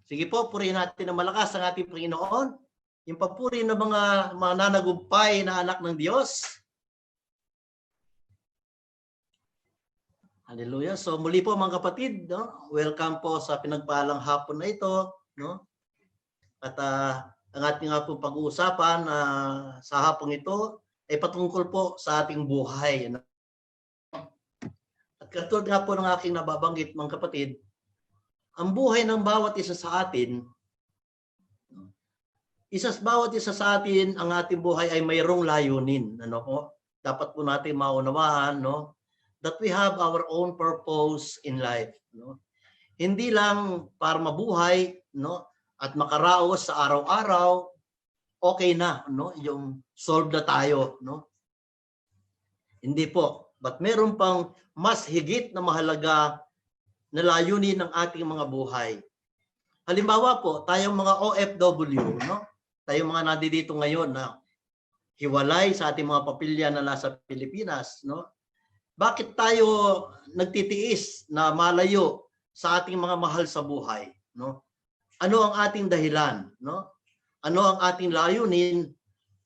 Sige po, purihin natin ng malakas ang ating Panginoon. Yung papuri ng mga nananagumpay na anak ng Diyos. Hallelujah. So muli po mga kapatid, no? Welcome po sa pinagpalang hapon na ito, no? At ang ating nga po pag-uusapan sa hapong ito ay patungkol po sa ating buhay. No? At katulad nga po ng aking nababanggit mga kapatid, ang buhay ng bawat isa sa atin, bawat isa sa atin, ang ating buhay ay mayroong layunin. Ano po? Dapat po natin maunawaan, no? That we have our own purpose in life. No? Hindi lang para mabuhay, no? At makaraos sa araw-araw, okay na, no? Yung solve na tayo, no? Hindi po. But meron pang mas higit na mahalaga na layunin ng ating mga buhay. Halimbawa po, tayong mga OFW, no? Tayong mga nandito ngayon na hiwalay sa ating mga pamilya na nasa Pilipinas, no? Bakit tayo nagtitiis na malayo sa ating mga mahal sa buhay, no? Ano ang ating dahilan, no? Ano ang ating layunin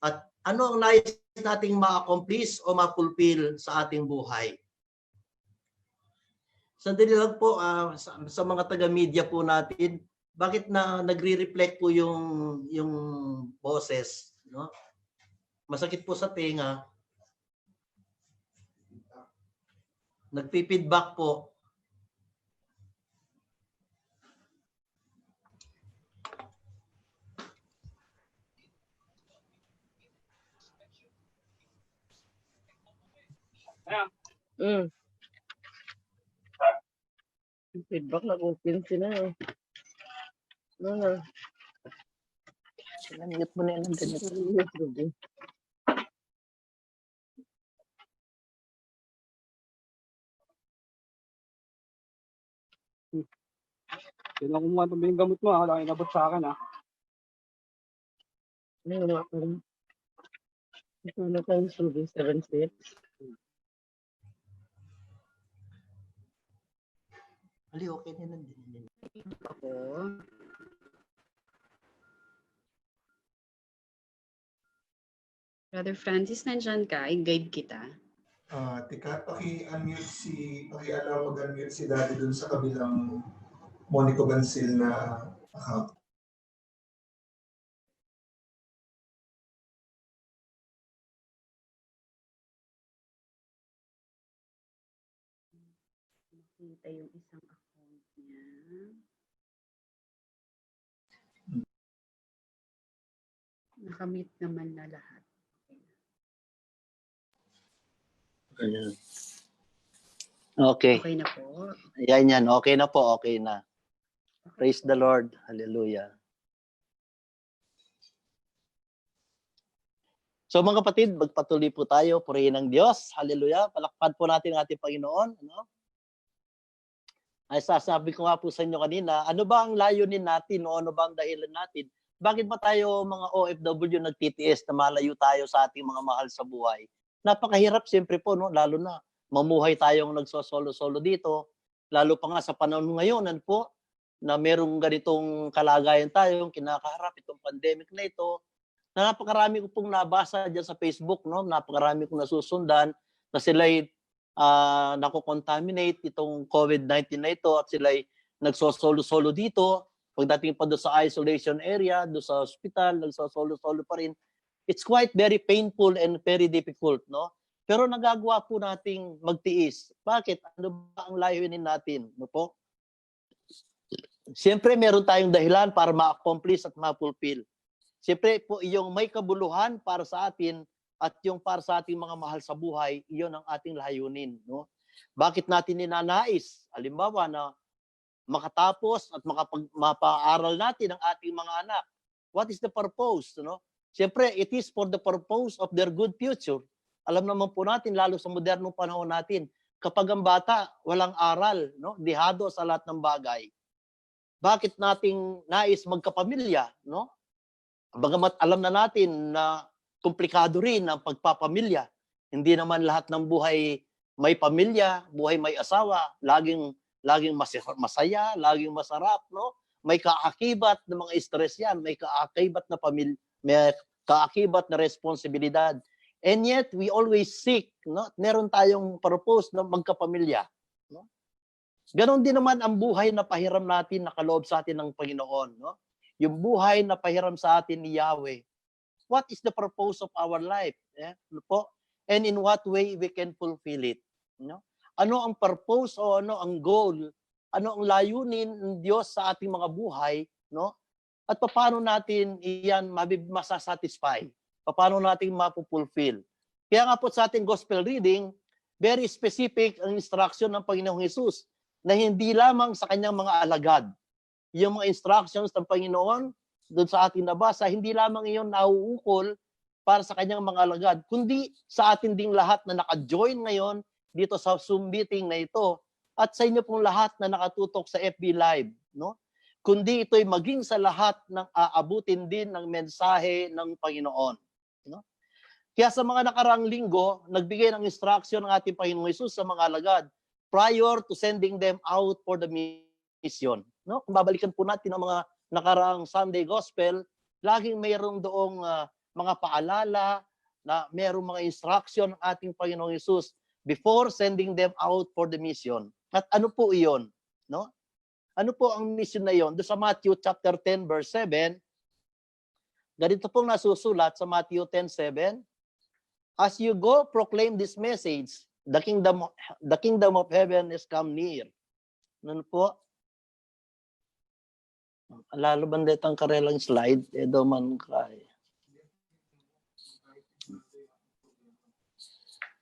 at ano ang nais nating ma-accomplish o ma-fulfill sa ating buhay? Sandali lang po sa mga taga-media po natin, bakit na nagre-reflect po yung boses, no? Masakit po sa tenga. Nagpi-feedback po. Feedback na open sila. Mute mo na yan. Kailangan kumuha pa yung gamot mo, wala kang inabot sa akin, ha? Ano ako rin? Ito na tayo subi, 7-6. Ali, okay na lang. Ako. Brother Francis, nandyan ka? I-guide kita. Tika, paki-allow mag-unmute si Daddy dun sa kabilang Monico Bansil na account. Makita yung isang account niya. Nakamit naman na lahat. Okay. Okay na po. Yan. Okay na po. Okay na. Praise the Lord. Hallelujah. So mga kapatid, magpatuloy po tayo. Purihin ng Diyos. Hallelujah. Palakpan po natin ang ating Panginoon. Ano? Ay sasabi ko nga po sa inyo kanina, ano ba ang layunin natin? O ano ba ang dahilan natin? Bakit ba tayo mga OFW nagtitiis na malayo tayo sa ating mga mahal sa buhay? Napakahirap siyempre po, no? Lalo na mamuhay tayong nagsosolo-solo dito. Lalo pa nga sa panahon ngayon, ano po, na merong ganitong kalagayan tayong kinakaharap itong pandemic na ito. Na napakarami ko pong nabasa dyan sa Facebook, no? Napakarami kong nasusundan na sila'y nakocontaminate itong COVID-19 na ito at sila'y nagsosolo-solo dito. Pagdating pa doon sa isolation area, doon sa hospital, nagsosolo-solo pa rin. It's quite very painful and very difficult, no? Pero nagagawa po nating magtiis. Bakit? Ano ba ang layunin natin? No po? Siyempre, meron tayong dahilan para ma-accomplish at ma-fulfill. Siyempre po, yung may kabuluhan para sa atin at yung para sa ating mga mahal sa buhay, iyon ang ating layunin, no? Bakit natin ninanais? Halimbawa na makatapos at mapaaral natin ang ating mga anak. What is the purpose, no? Siyempre, it is for the purpose of their good future. Alam naman po natin, lalo sa modernong panahon natin, kapag ang bata walang aral, no? Dihado sa lahat ng bagay. Bakit nating nais magkapamilya, no? Bagamat alam na natin na komplikado rin ang pagpapamilya. Hindi naman lahat ng buhay may pamilya, buhay may asawa, laging masaya, laging masarap, no? may kaakibat na mga stress yan, may kaakibat na may kaakibat na responsibilidad. And yet, we always seek, no? Meron tayong purpose na magkapamilya. No? Ganon din naman ang buhay na pahiram natin na kaloob sa atin ng Panginoon. No? Yung buhay na pahiram sa atin ni Yahweh. What is the purpose of our life? Ano po? And in what way we can fulfill it? No? Ano ang purpose o ano ang goal? Ano ang layunin ng Diyos sa ating mga buhay? No? At paano natin iyan masasatisfy? Paano natin mapupulfill? Kaya nga po sa ating gospel reading, very specific ang instruction ng Panginoong Hesus na hindi lamang sa kanyang mga alagad. Yung mga instructions ng Panginoon doon sa ating nabasa, hindi lamang iyon nauukol para sa kanyang mga alagad, kundi sa atin ding lahat na naka-join ngayon dito sa Zoom meeting na ito at sa inyo pong lahat na nakatutok sa FB Live. No? Kundi ito'y maging sa lahat ng aabutin din ng mensahe ng Panginoon. No? Kaya sa mga nakaraang linggo, nagbigay ng instruction ng ating Panginoong Hesus sa mga alagad prior to sending them out for the mission. No? Kung babalikan po natin ang mga nakaraang Sunday Gospel, laging mayroong doong mga paalala na mayroong mga instruction ng ating Panginoong Hesus before sending them out for the mission. At ano po iyon? No? Ano po ang mission na iyon? Doon sa Matthew chapter 10 verse 7, ganito pong nasusulat sa Matthew 10:7, as you go, proclaim this message, the kingdom of heaven is come near. Ano po? Lalo bandet ang karelang slide, edo man kay.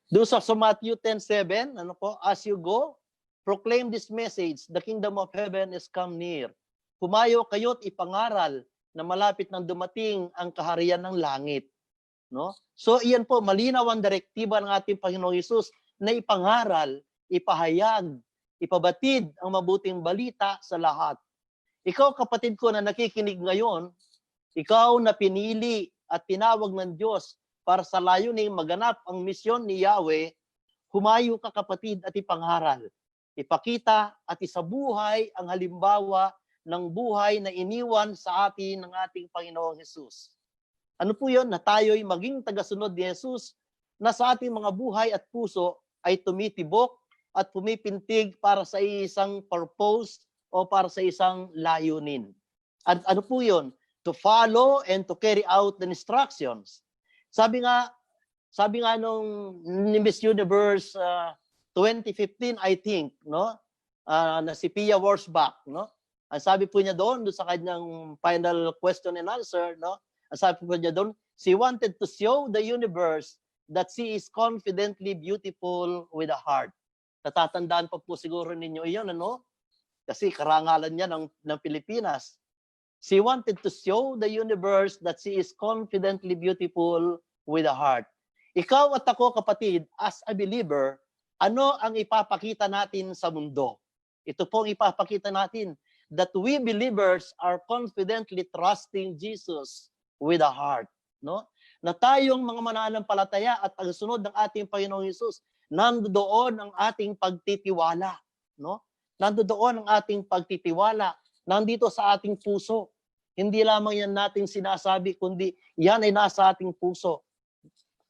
Doon sa Matthew 10:7, ano po? As you go, proclaim this message, the kingdom of heaven is come near. Pumayo kayo't ipangaral na malapit nang dumating ang kaharian ng langit. No? So iyan po, malinaw ang direktiba ng ating Panginoong Hesus na ipangaral, ipahayag, ipabatid ang mabuting balita sa lahat. Ikaw kapatid ko na nakikinig ngayon, ikaw na pinili at tinawag ng Diyos para sa layuning maganap ang misyon ni Yahweh, humayo ka kapatid at ipangaral. Ipakita at isabuhay ang halimbawa ng buhay na iniwan sa atin ng ating Panginoong Hesus. Ano po yun? Na tayo'y maging tagasunod ni Hesus na sa ating mga buhay at puso ay tumitibok at pumipintig para sa isang purpose o para sa isang layunin. At ano po yun? To follow and to carry out the instructions. Sabi nga nung Miss Universe 2015, I think, no? Na si Pia Worsbach, no? Ang sabi po niya doon sa kanyang final question and answer, no? Ang sabi po niya doon, she wanted to show the universe that she is confidently beautiful with a heart. Natatandaan pa po siguro ninyo iyon, ano? Kasi karangalan niya ng Pilipinas. She wanted to show the universe that she is confidently beautiful with a heart. Ikaw at ako, kapatid, as a believer, ano ang ipapakita natin sa mundo? Ito pong ipapakita natin, that we believers are confidently trusting Jesus with a heart. No? Na tayong mga mananampalataya at tagasunod ng ating Panginoong Hesus, nandoon ang ating pagtitiwala. No? Nandoon ang ating pagtitiwala. Nandito sa ating puso. Hindi lamang yan nating sinasabi, kundi yan ay nasa ating puso.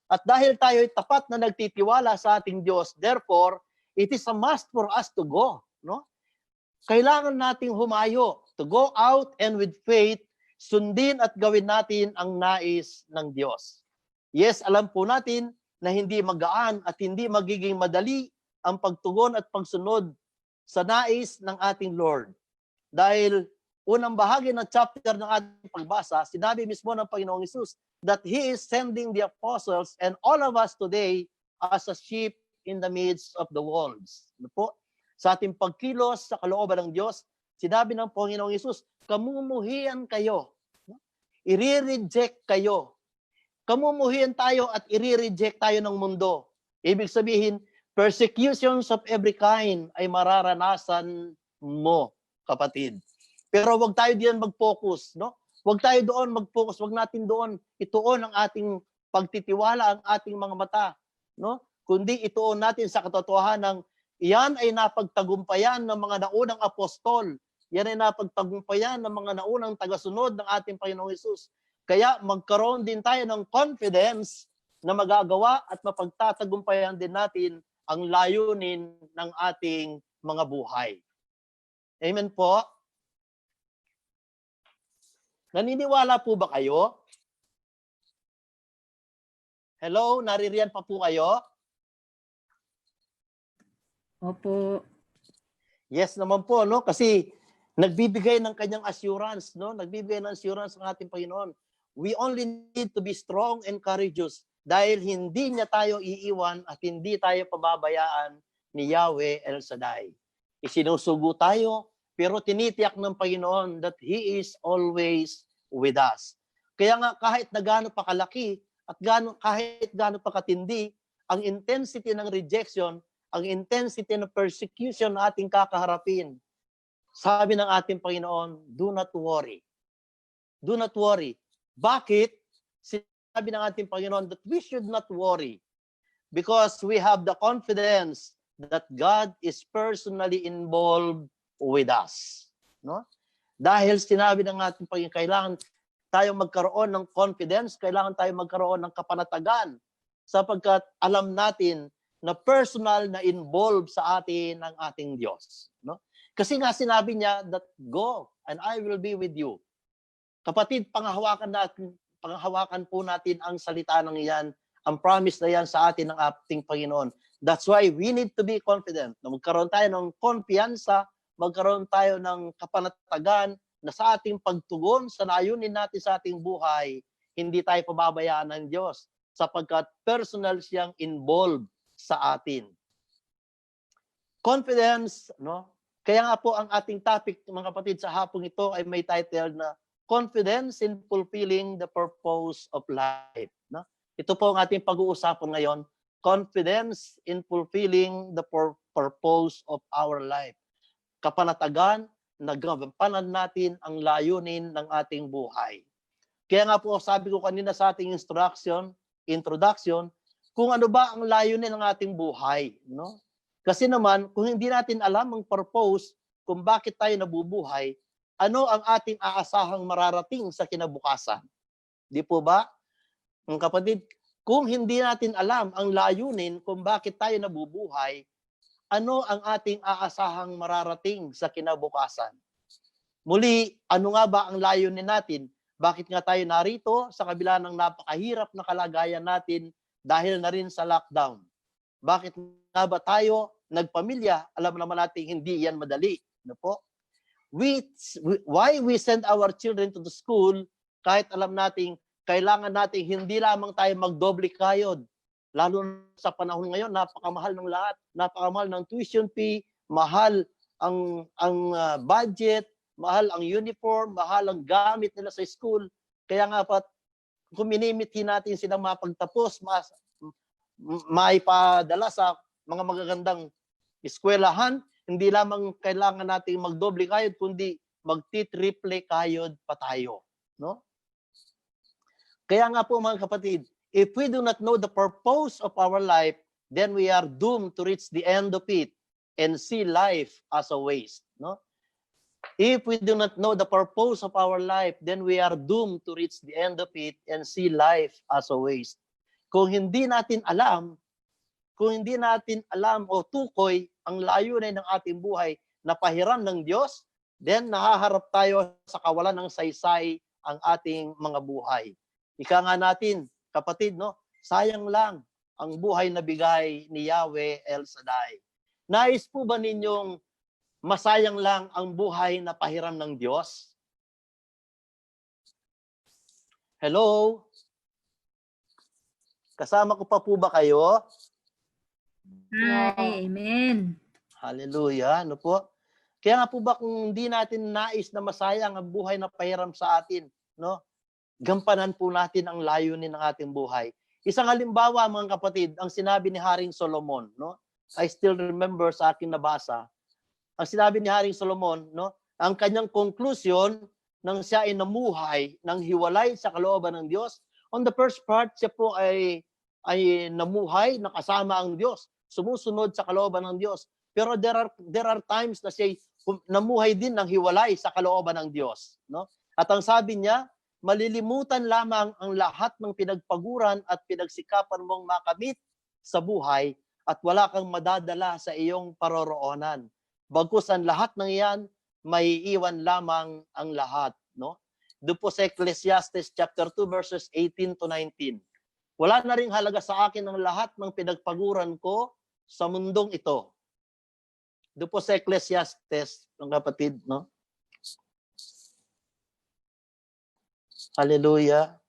At dahil tayo ay tapat na nagtitiwala sa ating Diyos, therefore, it is a must for us to go. No? Kailangan nating humayo, to go out and with faith, sundin at gawin natin ang nais ng Diyos. Yes, alam po natin na hindi magaan at hindi magiging madali ang pagtugon at pagsunod sa nais ng ating Lord. Dahil unang bahagi ng chapter ng ating pagbasa, sinabi mismo ng Panginoong Hesus that He is sending the apostles and all of us today as a sheep in the midst of the wolves. Ano po? Sa ating pagkilos sa kalooban ng Diyos, sinabi ng Panginoong Hesus, kamumuhian kayo. I-reject kayo. Kamumuhian tayo at i-reject tayo ng mundo. Ibig sabihin, persecutions of every kind ay mararanasan mo, kapatid. Pero wag tayo diyan mag-focus, no? Wag tayo doon mag-focus, wag natin doon ituon ang ating pagtitiwala, ang ating mga mata, no? Kundi ituon natin sa katotohanan ng iyan ay napagtagumpayan ng mga naunang apostol Yan ay napagtagumpayan ng mga naunang tagasunod ng ating Panginoong Hesus. Kaya magkaroon din tayo ng confidence na magagawa at mapagtatagumpayan din natin ang layunin ng ating mga buhay. Amen po? Naniniwala po ba kayo? Hello, naririyan pa po kayo? Opo. Yes naman po, no? Kasi nagbibigay ng kanyang assurance, no? Nagbibigay ng assurance ng ating Panginoon. We only need to be strong and courageous dahil hindi niya tayo iiwan at hindi tayo pababayaan ni Yahweh El Shaddai. Isinusugo tayo, pero tinitiyak ng Panginoon that He is always with us. Kaya nga kahit na gaano pa kalaki at kahit gaano pa katindi, ang intensity ng rejection, ang intensity ng persecution na ating kakaharapin, sabi ng ating Panginoon, do not worry. Do not worry. Bakit? Sinabi ng ating Panginoon that we should not worry because we have the confidence that God is personally involved with us. No? Dahil sinabi ng ating Panginoon, kailangan tayong magkaroon ng confidence, kailangan tayong magkaroon ng kapanatagan sapagkat alam natin na personal na involved sa atin ang ating Diyos. No? Kasi nga sinabi niya that go and I will be with you. Kapatid, panghawakan po natin ang salita ng iyan, ang promise na yan sa atin ng ating Panginoon. That's why we need to be confident na magkaroon tayo ng kumpiyansa, magkaroon tayo ng kapanatagan na sa ating pagtugon sa layunin natin sa ating buhay, hindi tayo pababayaan ng Diyos sapagkat personal siyang involved sa atin. Confidence, no? Kaya nga po ang ating topic, mga kapatid, sa hapong ito ay may title na Confidence in Fulfilling the Purpose of Life. No? Ito po ang ating pag-uusapan ngayon, Confidence in Fulfilling the Purpose of Our Life. Kapanatagan na gampanan natin ang layunin ng ating buhay. Kaya nga po sabi ko kanina sa ating introduction, kung ano ba ang layunin ng ating buhay, no? Kasi naman kung hindi natin alam ang purpose kung bakit tayo nabubuhay, ano ang ating aasahang mararating sa kinabukasan? Di po ba? Mga kapatid, kung hindi natin alam ang layunin kung bakit tayo nabubuhay, ano ang ating aasahang mararating sa kinabukasan? Muli, ano nga ba ang layunin natin? Bakit nga tayo narito sa kabila ng napakahirap na kalagayan natin dahil na rin sa lockdown? Bakit nga ba tayo nagpamilya? Alam naman natin hindi yan madali. Ano po? Why we send our children to the school kahit alam natin kailangan natin hindi lamang tayo magdoble kayod. Lalo sa panahon ngayon, napakamahal ng lahat. Napakamahal ng tuition fee, mahal ang budget, mahal ang uniform, mahal ang gamit nila sa school. Kaya nga pa, kung minimiti natin silang mapagtapos, maipadala sa mga magagandang eskwelahan, hindi lamang kailangan natin magdoble kayod, kundi magti-triple kayod pa tayo. No? Kaya nga po mga kapatid, if we do not know the purpose of our life, then we are doomed to reach the end of it and see life as a waste. No? If we do not know the purpose of our life, then we are doomed to reach the end of it and see life as a waste. Kung hindi natin alam o tukoy ang layunin ng ating buhay na pahiram ng Diyos, then nahaharap tayo sa kawalan ng saysay ang ating mga buhay. Ika nga natin, kapatid, no? Sayang lang ang buhay na bigay ni Yahweh El Shaddai. Nais po ba ninyong masayang lang ang buhay na pahiram ng Diyos? Hello? Kasama ko pa po ba kayo? Hi, amen. Hallelujah. Ano po? Kaya nga po ba kung hindi natin nais na masayang ang buhay na pahiram sa atin, no? Gampanan po natin ang layunin ng ating buhay. Isang halimbawa, mga kapatid, ang sinabi ni Haring Solomon, no? I still remember sa aking nabasa. Ang sinabi ni Haring Solomon, no? Ang kanyang conclusion nang siya ay namuhay, nang hiwalay sa kalooban ng Diyos. On the first part, siya po ay namuhay, nakasama ang Diyos, sumusunod sa kalooban ng Diyos. Pero there are times na siya namuhay din ng hiwalay sa kalooban ng Diyos, no? At ang sabi niya, malilimutan lamang ang lahat ng pinagpaguran at pinagsikapan mong makamit sa buhay at wala kang madadala sa iyong paroroonan. Bagkus ang lahat ng iyan, may iwan lamang ang lahat, no? Doon po sa Ecclesiastes chapter 2 verses 18 to 19. Wala na ring halaga sa akin ang lahat ng pinagpaguran ko sa mundong ito. Doon po sa Ecclesiastes, mga kapatid, no? Hallelujah.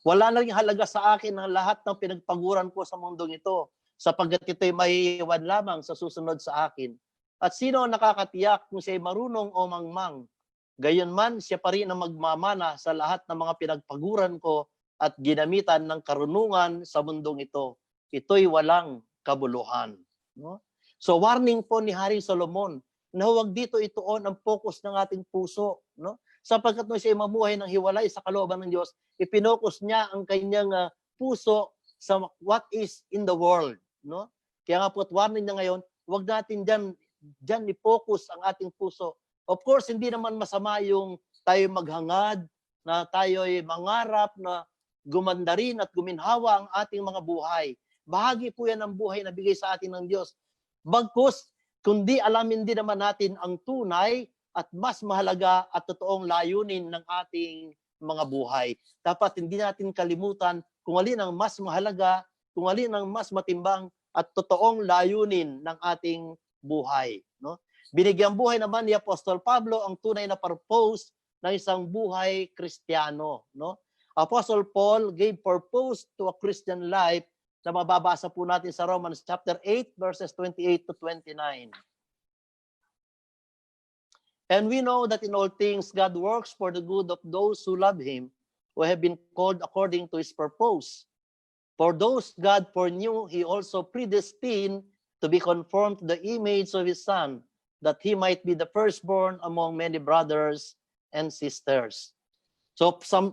Wala na ring halaga sa akin ang lahat ng pinagpaguran ko sa mundong ito, sapagkat ito'y maiiwan lamang sa susunod sa akin. At sino ang nakakatiyak kung siya'y marunong o mangmang? Gayunman, siya pa rin ang magmamana sa lahat ng mga pinagpaguran ko at ginamitan ng karunungan sa mundong ito. Ito'y walang kabuluhan. No? So warning po ni Haring Solomon na huwag dito ituon ang focus ng ating puso, no? Sapagkat nung siya mamuhay ng hiwalay sa kalooban ng Diyos, ipinokus niya ang kanyang puso sa what is in the world, no? Kaya nga po, warning niya ngayon, huwag natin dyan i-focus ang ating puso. Of course, hindi naman masama yung tayo maghangad, na tayo ay mangarap na gumandarin at guminhawa ang ating mga buhay. Bahagi po yan ng buhay na bigay sa atin ng Diyos. Bagkus, kundi alamin din naman natin ang tunay at mas mahalaga at totoong layunin ng ating mga buhay. Dapat hindi natin kalimutan kung alin ang mas mahalaga, kung alin ang mas matimbang at totoong layunin ng ating buhay, no? Binigyang buhay naman ni Apostol Pablo ang tunay na purpose ng isang buhay Kristiyano, no? Apostle Paul gave purpose to a Christian life na mababasa po natin sa Romans chapter 8 verses 28 to 29. And we know that in all things God works for the good of those who love Him, who have been called according to His purpose. For those God foreknew, He also predestined to be conformed to the image of His Son, that He might be the firstborn among many brothers and sisters. So sa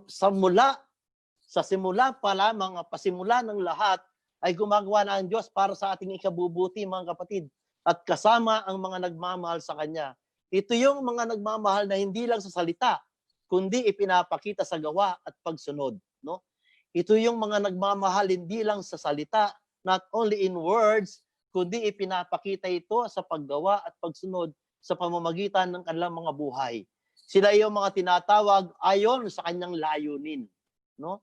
simula pa lamang, pasimula ng lahat, ay gumagawa na ang Diyos para sa ating ikabubuti, mga kapatid, at kasama ang mga nagmamahal sa Kanya. Ito yung mga nagmamahal na hindi lang sa salita, kundi ipinapakita sa gawa at pagsunod, no? Ito yung mga nagmamahal hindi lang sa salita, not only in words, kundi ipinapakita ito sa paggawa at pagsunod sa pamamagitan ng kanilang mga buhay. Sila yung mga tinatawag ayon sa kanyang layunin, no?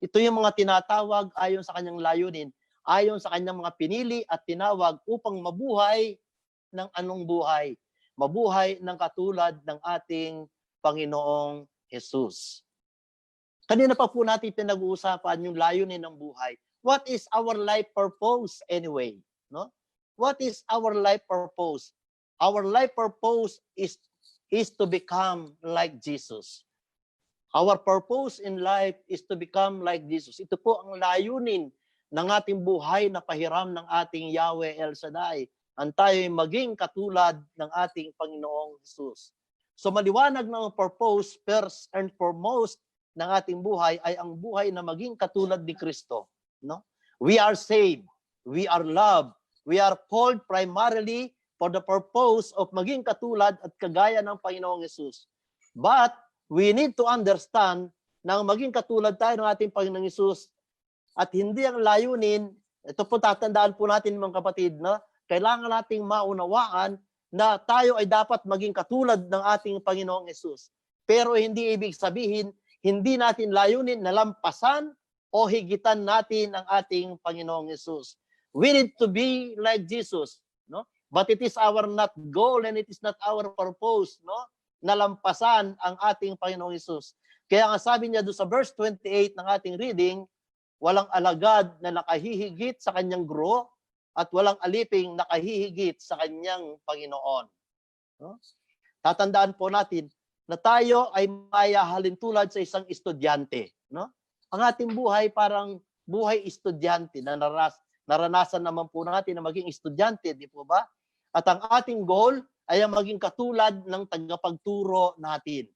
Ito yung mga tinatawag ayon sa kanyang layunin, ayon sa kanyang mga pinili at tinawag upang mabuhay ng anong buhay? Mabuhay ng katulad ng ating Panginoong Jesus. Kanina pa po natin pinag-uusapan yung layunin ng buhay. What is our life purpose anyway? No? What is our life purpose? Our life purpose is to become like Jesus. Our purpose in life is to become like Jesus. Ito po ang layunin ng ating buhay na pahiram ng ating Yahweh El Shaddai. Ang tayo'y maging katulad ng ating Panginoong Jesus. So maliwanag ng purpose, first and foremost, ng ating buhay ay ang buhay na maging katulad ni Kristo. No? We are saved. We are loved. We are called primarily for the purpose of maging katulad at kagaya ng Panginoong Jesus. But we need to understand na maging katulad tayo ng ating Panginoong Jesus at hindi ang layunin, ito po tatandaan po natin mga kapatid, no? Kailangan nating maunawaan na tayo ay dapat maging katulad ng ating Panginoong Jesus. Pero hindi ibig sabihin, hindi natin layunin na lampasan o higitan natin ang ating Panginoong Jesus. We need to be like Jesus, no? But it is our not goal and it is not our purpose, no? Na lampasan ang ating Panginoong Jesus. Kaya nga sabi niya doon sa verse 28 ng ating reading, walang alagad na nakahihigit sa kanyang guro, at walang aliping nakahihigit sa kanyang Panginoon. No? Tatandaan po natin na tayo ay mayahalin tulad sa isang estudyante. No? Ang ating buhay parang buhay estudyante na naranasan naman po natin na maging estudyante, di po ba? At ang ating goal ay ang maging katulad ng tagapagturo natin.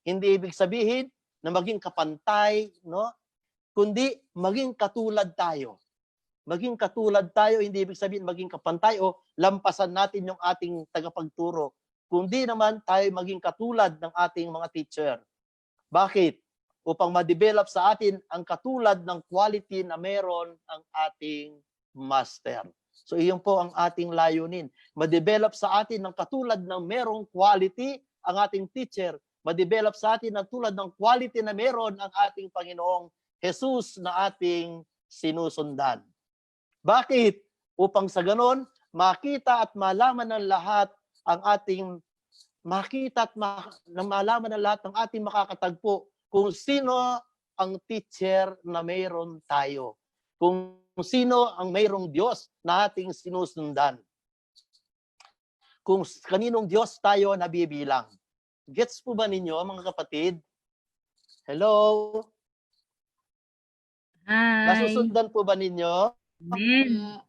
Hindi ibig sabihin na maging kapantay, no? Kundi maging katulad tayo. maging katulad tayo, hindi ibig sabihin maging kapantay o lampasan natin yung ating tagapagturo. Kundi naman tayo maging katulad ng ating mga teacher. Bakit? Upang ma-develop sa atin ang katulad ng quality na meron ang ating master. So iyon po ang ating layunin. Ma-develop sa atin ng katulad ng merong quality ang ating teacher. Ma-develop sa atin ng tulad ng quality na meron ang ating Panginoong Jesus na ating sinusundan. Bakit? Upang sa ganon, makita at malaman ng lahat ang ating malaman ng lahat ng ating makakatagpo kung sino ang teacher na mayroon tayo. Kung sino ang mayroong Diyos na ating sinusundan. Kung kaninong Diyos tayo nabibilang. Gets po ba ninyo, mga kapatid? Hello? Hi. Nasusundan po ba ninyo? Amen.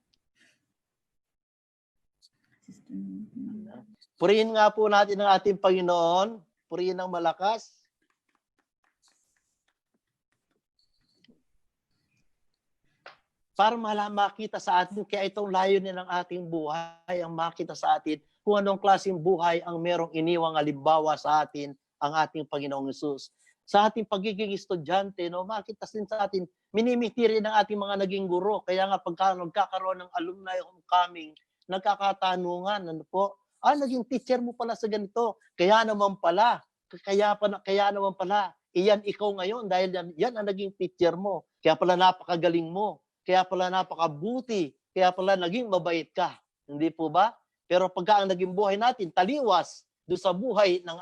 Purihin nga po natin ang ating Panginoon. Purihin ng malakas. Para makita sa atin, kaya itong layunin ng ating buhay, ang makita sa atin kung anong klaseng buhay ang merong iniwang halimbawa sa atin ang ating Panginoong Hesus. Sa ating pagiging estudyante, no, makita din sa atin, minimiti rin ang ating mga naging guro. Kaya nga pagka nagkakaroon ng alumni homecoming, nagkakatanungan, ano po, naging teacher mo pala sa ganito. Kaya naman pala, iyan ikaw ngayon dahil yan ang naging teacher mo. Kaya pala napakagaling mo. Kaya pala napakabuti. Kaya pala naging mabait ka. Hindi po ba? Pero pagka ang naging buhay natin, taliwas doon sa buhay ng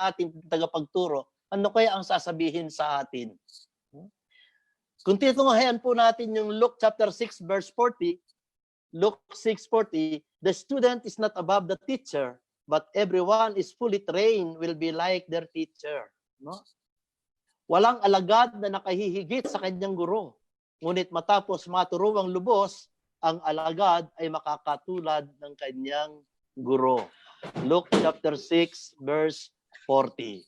ating tagapagturo, ano kaya ang sasabihin sa atin? Kung titungahan po natin yung Luke chapter 6 verse 40, Luke 6:40, the student is not above the teacher, but everyone is fully trained will be like their teacher. No? Walang alagad na nakahihigit sa kanyang guro. Ngunit matapos maturuang lubos, ang alagad ay makakatulad ng kanyang guro. Luke chapter 6 verse 40.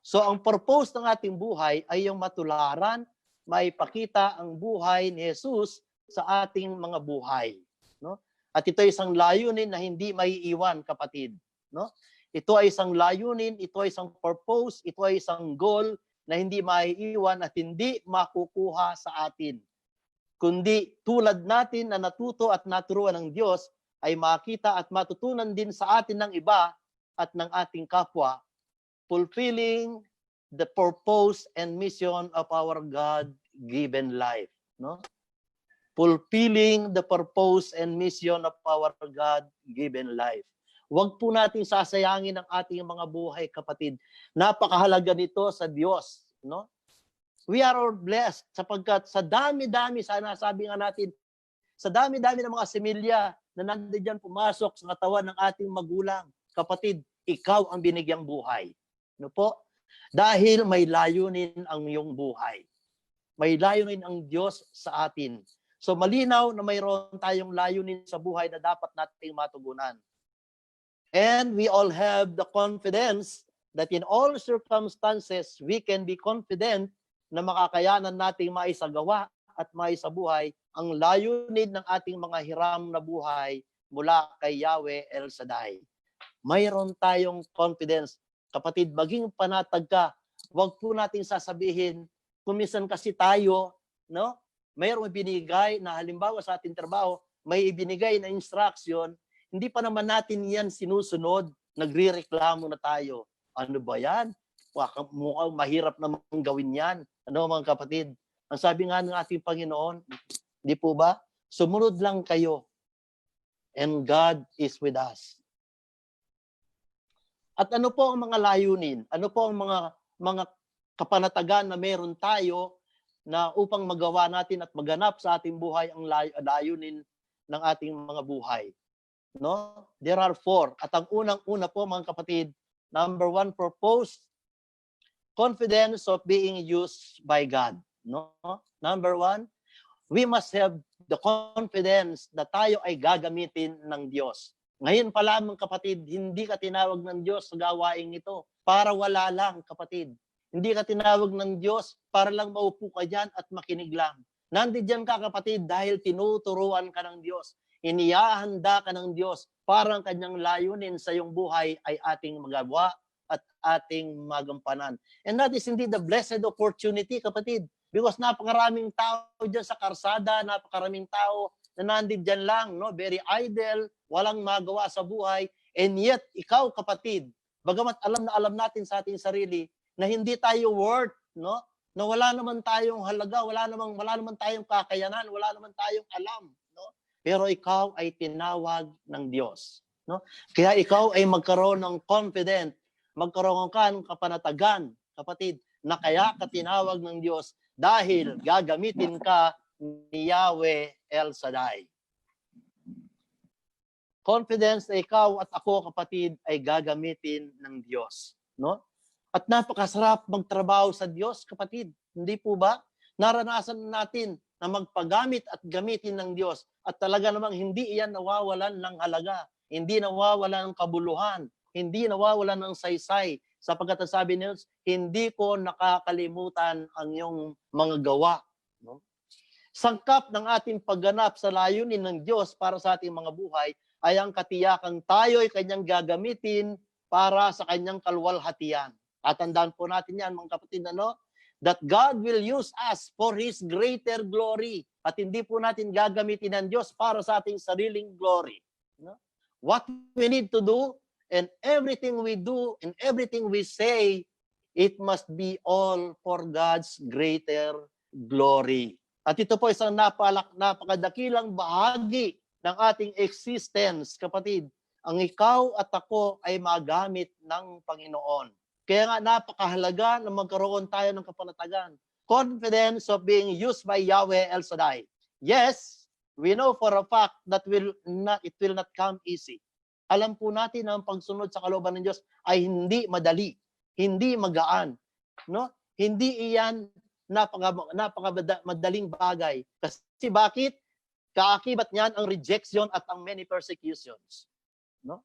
So ang purpose ng ating buhay ay yung matularan, maipakita ang buhay ni Jesus sa ating mga buhay, no? At ito ay isang layunin na hindi maiiwan, kapatid, no? Ito ay isang layunin, ito ay isang purpose, ito ay isang goal na hindi maiiwan at hindi makukuha sa atin. Kundi tulad natin na natuto at naturuan ng Diyos ay makita at matutunan din sa atin ng iba at ng ating kapwa, fulfilling the purpose and mission of our God-given life, no? Fulfilling the purpose and mission of our God-given life. Huwag po nating sasayangin ang ating mga buhay, kapatid. Napakahalaga nito sa Diyos, no? We are all blessed sapagkat sa dami-dami, sana sabi nga natin, sa dami-dami ng mga similya na nandiyan pumasok sa katawan ng ating magulang, kapatid, ikaw ang binigyang buhay. No po? Dahil may layunin ang iyong buhay. May layunin ang Diyos sa atin. So malinaw na mayroon tayong layunin sa buhay na dapat nating matugunan. And we all have the confidence that in all circumstances, we can be confident na makakayanan nating maisagawa at maisabuhay ang layunin ng ating mga hiram na buhay mula kay Yahweh El Shaddai. Mayroon tayong confidence. Kapatid, maging panatag ka. Huwag po nating sasabihin, kung minsan kasi tayo, no? Mayroong binigay na halimbawa sa ating trabaho, may ibinigay na instruction, hindi pa naman natin yan sinusunod, nagre-reklamo na tayo. Ano ba yan? Mukhang mahirap naman gawin yan. Ano mga kapatid? Ang sabi nga ng ating Panginoon, di po ba? Sumunod lang kayo. And God is with us. At ano po ang mga layunin? Ano po ang mga kapanatagan na meron tayo na upang magawa natin at maganap sa ating buhay ang layunin ng ating mga buhay? No? There are 4. At ang unang-una po, mga kapatid, number 1, purpose, confidence of being used by God. No? Number 1, we must have the confidence na tayo ay gagamitin ng Diyos. Ngayon pa lamang, kapatid, hindi ka tinawag ng Diyos sa gawaing ito para wala lang, kapatid. Hindi ka tinawag ng Diyos para lang maupo ka dyan at makinig lang. Nandiyan ka kapatid dahil tinuturuan ka ng Diyos. Inihahanda ka ng Diyos para ang kanyang layunin sa iyong buhay ay ating magawa at ating magampanan. And that is indeed the blessed opportunity, kapatid. Because napakaraming tao dyan sa karsada, napakaraming tao na nandiyan lang, no? Very idle, walang magawa sa buhay. And yet, ikaw kapatid, bagamat alam na alam natin sa ating sarili na hindi tayo worth, no? Na wala naman tayong halaga, wala naman tayong kakayanan, wala naman tayong alam, no? Pero ikaw ay tinawag ng Diyos, no? Kaya ikaw ay magkaroon ng confident, magkaroon ka ng kapanatagan, kapatid, na kaya ka tinawag ng Diyos dahil gagamitin ka ni Yahweh El Shaddai. Confidence na ikaw at ako, kapatid, ay gagamitin ng Diyos, no? At napakasarap magtrabaho sa Diyos, kapatid. Hindi po ba? Naranasan natin na magpagamit at gamitin ng Diyos at talaga namang hindi iyan nawawalan ng halaga, hindi nawawalan ng kabuluhan, hindi nawawalan ng saysay, sapagkat sabi niya, hindi ko nakakalimutan ang iyong mga gawa. No? Sangkap ng ating pagganap sa layunin ng Diyos para sa ating mga buhay ay ang katiyakang tayo ay kanyang gagamitin para sa kanyang kaluwalhatian. At tandaan po natin yan, mga kapatid, that God will use us for His greater glory. At hindi po natin gagamitin ng Diyos para sa ating sariling glory. What we need to do, and everything we do, and everything we say, it must be all for God's greater glory. At ito po isang napakadakilang bahagi ng ating existence, kapatid. Ang ikaw at ako ay magamit ng Panginoon. Kaya nga napakahalaga na magkaroon tayo ng kapanatagan. Confidence of being used by Yahweh El Shaddai. Yes, we know for a fact that it will not come easy. Alam po natin na ang pagsunod sa kalooban ng Diyos ay hindi madali, hindi magaan. No? Hindi iyan napakamadaling bagay. Kasi bakit? Kaakibat niyan ang rejection at ang many persecutions. No?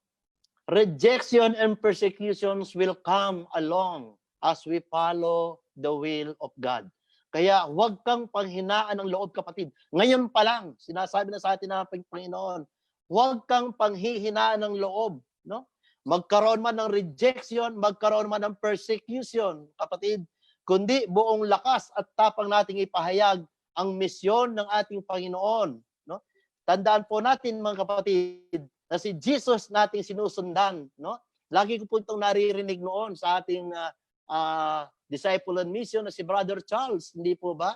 Rejection and persecutions will come along as we follow the will of God. Kaya huwag kang panghinaan ng loob, kapatid. Ngayon pa lang, sinasabi na sa atin ng Panginoon, huwag kang panghihinaan ng loob. No? Magkaroon man ng rejection, magkaroon man ng persecution, kapatid, kundi buong lakas at tapang nating ipahayag ang misyon ng ating Panginoon. No? Tandaan po natin, mga kapatid, na si Jesus nating sinusundan, no? Lagi ko po itong naririnig noon sa ating disciple and mission na si Brother Charles, hindi po ba?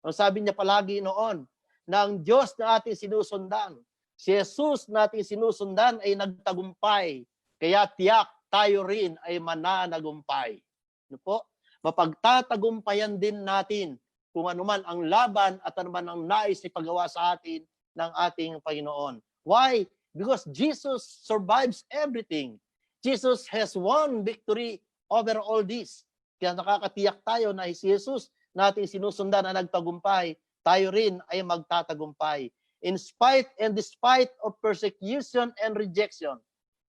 Ang sabi niya palagi noon, na ang Diyos na ating sinusundan, si Jesus nating sinusundan ay nagtagumpay, kaya tiyak tayo rin ay mananagumpay. Ano po? Mapagtatagumpayan din natin kung anuman ang laban at anuman ang nais ipagawa sa atin ng ating Panginoon. Why? Because Jesus survives everything. Jesus has won victory over all this. Kaya nakakatiyak tayo na si Jesus nating sinusundan na nagtagumpay, tayo rin ay magtatagumpay. In spite and despite of persecution and rejection,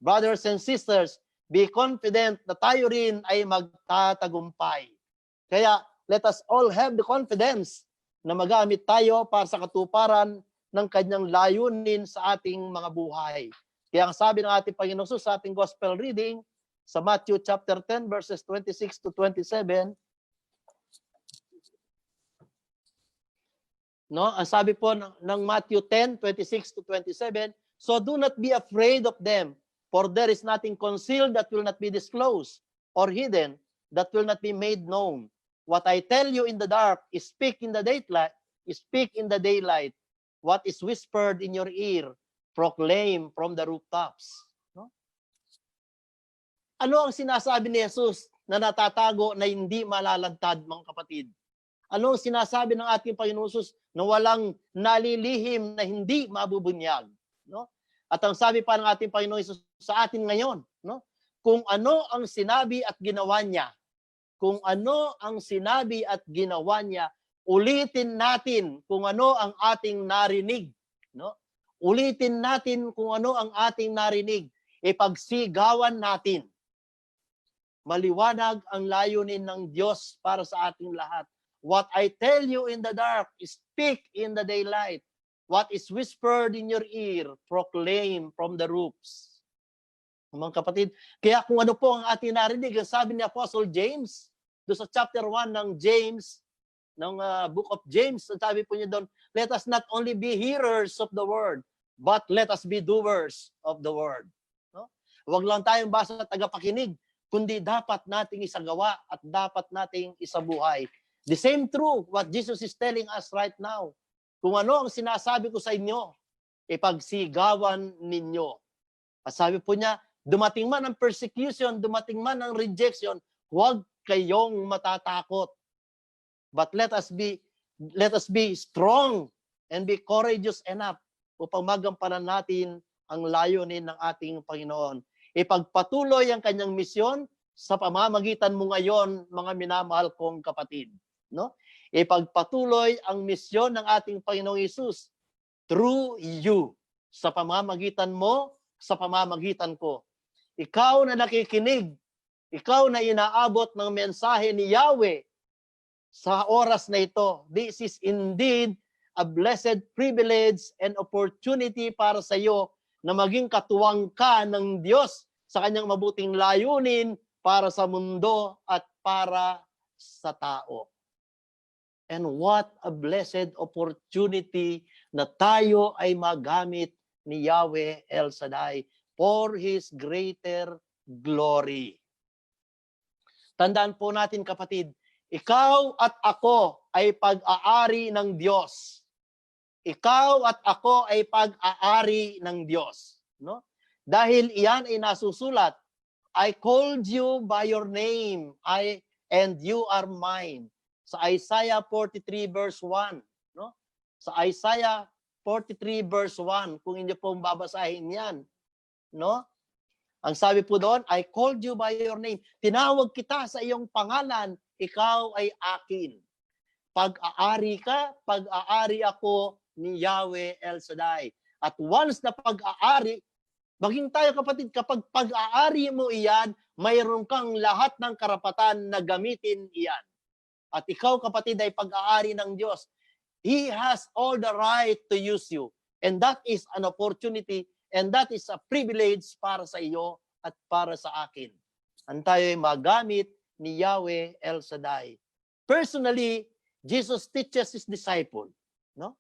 brothers and sisters, be confident na tayo rin ay magtatagumpay. Kaya let us all have the confidence na magamit tayo para sa katuparan ng kanyang layunin sa ating mga buhay. Kaya ang sabi ng ating Panginoon Jesus sa ating gospel reading sa Matthew chapter 10 verses 26 to 27, no? Ang sabi po ng Matthew 10, 26 to 27, so do not be afraid of them, for there is nothing concealed that will not be disclosed, or hidden that will not be made known. What I tell you in the dark, speak in the daylight. What is whispered in your ear, proclaim from the rooftops. No? Ano ang sinasabi ni Jesus na natatago na hindi malalantad, mga kapatid? Ano ang sinasabi ng ating Panginoon Jesus na walang nalilihim na hindi mabubunyag? No? At ang sabi pa ng ating Panginoon Jesus sa atin ngayon, no? Kung ano ang sinabi at ginawa niya, kung ano ang sinabi at ginawa niya, ulitin natin kung ano ang ating narinig, no? Ulitin natin kung ano ang ating narinig, ipagsigawan natin. Maliwanag ang layunin ng Diyos para sa ating lahat. What I tell you in the dark, speak in the daylight. What is whispered in your ear, proclaim from the roofs. Mga kapatid, kaya kung ano po ang ating narinig, sabi ni Apostle James, doon sa chapter 1 ng James, ng book of James, sabi po niya doon, let us not only be hearers of the word, but let us be doers of the word. No? Huwag lang tayong basta tagapakinig, kundi dapat nating isagawa at dapat nating isabuhay. The same true what Jesus is telling us right now. Kung ano ang sinasabi ko sa inyo, ipagsigawan ninyo. At sabi po niya, dumating man ang persecution, dumating man ang rejection, huwag kayong matatakot. But let us be strong and be courageous enough upang magampanan natin ang layunin ng ating Panginoon. Ipagpatuloy ang kanyang misyon sa pamamagitan mo ngayon, mga minamahal kong kapatid. No? Ipagpatuloy ang misyon ng ating Panginoong Hesus through you, sa pamamagitan mo, sa pamamagitan ko. Ikaw na nakikinig, ikaw na inaabot ng mensahe ni Yahweh sa oras na ito. This is indeed a blessed privilege and opportunity para sa iyo na maging katuwang ka ng Diyos sa kanyang mabuting layunin para sa mundo at para sa tao. And what a blessed opportunity na tayo ay magamit ni Yahweh El Shaddai for His greater glory. Tandaan po natin, kapatid, ikaw at ako ay pag-aari ng Diyos. Ikaw at ako ay pag-aari ng Diyos. No? Dahil iyan ay nasusulat, I called you by your name, and you are mine. Sa Isaiah 43 verse 1. No? Sa Isaiah 43 verse 1, kung inyo pong babasahin yan. No? Ang sabi po doon, I called you by your name. Tinawag kita sa iyong pangalan, ikaw ay akin. Pag-aari ka, pag-aari ako ni Yahweh El Shaddai. At once na pag-aari, maging tayo kapatid, kapag pag-aari mo iyan, mayroon kang lahat ng karapatan na gamitin iyan. At ikaw kapatid ay pag-aari ng Diyos. He has all the right to use you. And that is an opportunity and that is a privilege para sa iyo at para sa akin. Ang tayo ay magamit ni Yahweh El Shaddai. Personally, Jesus teaches His disciple. No?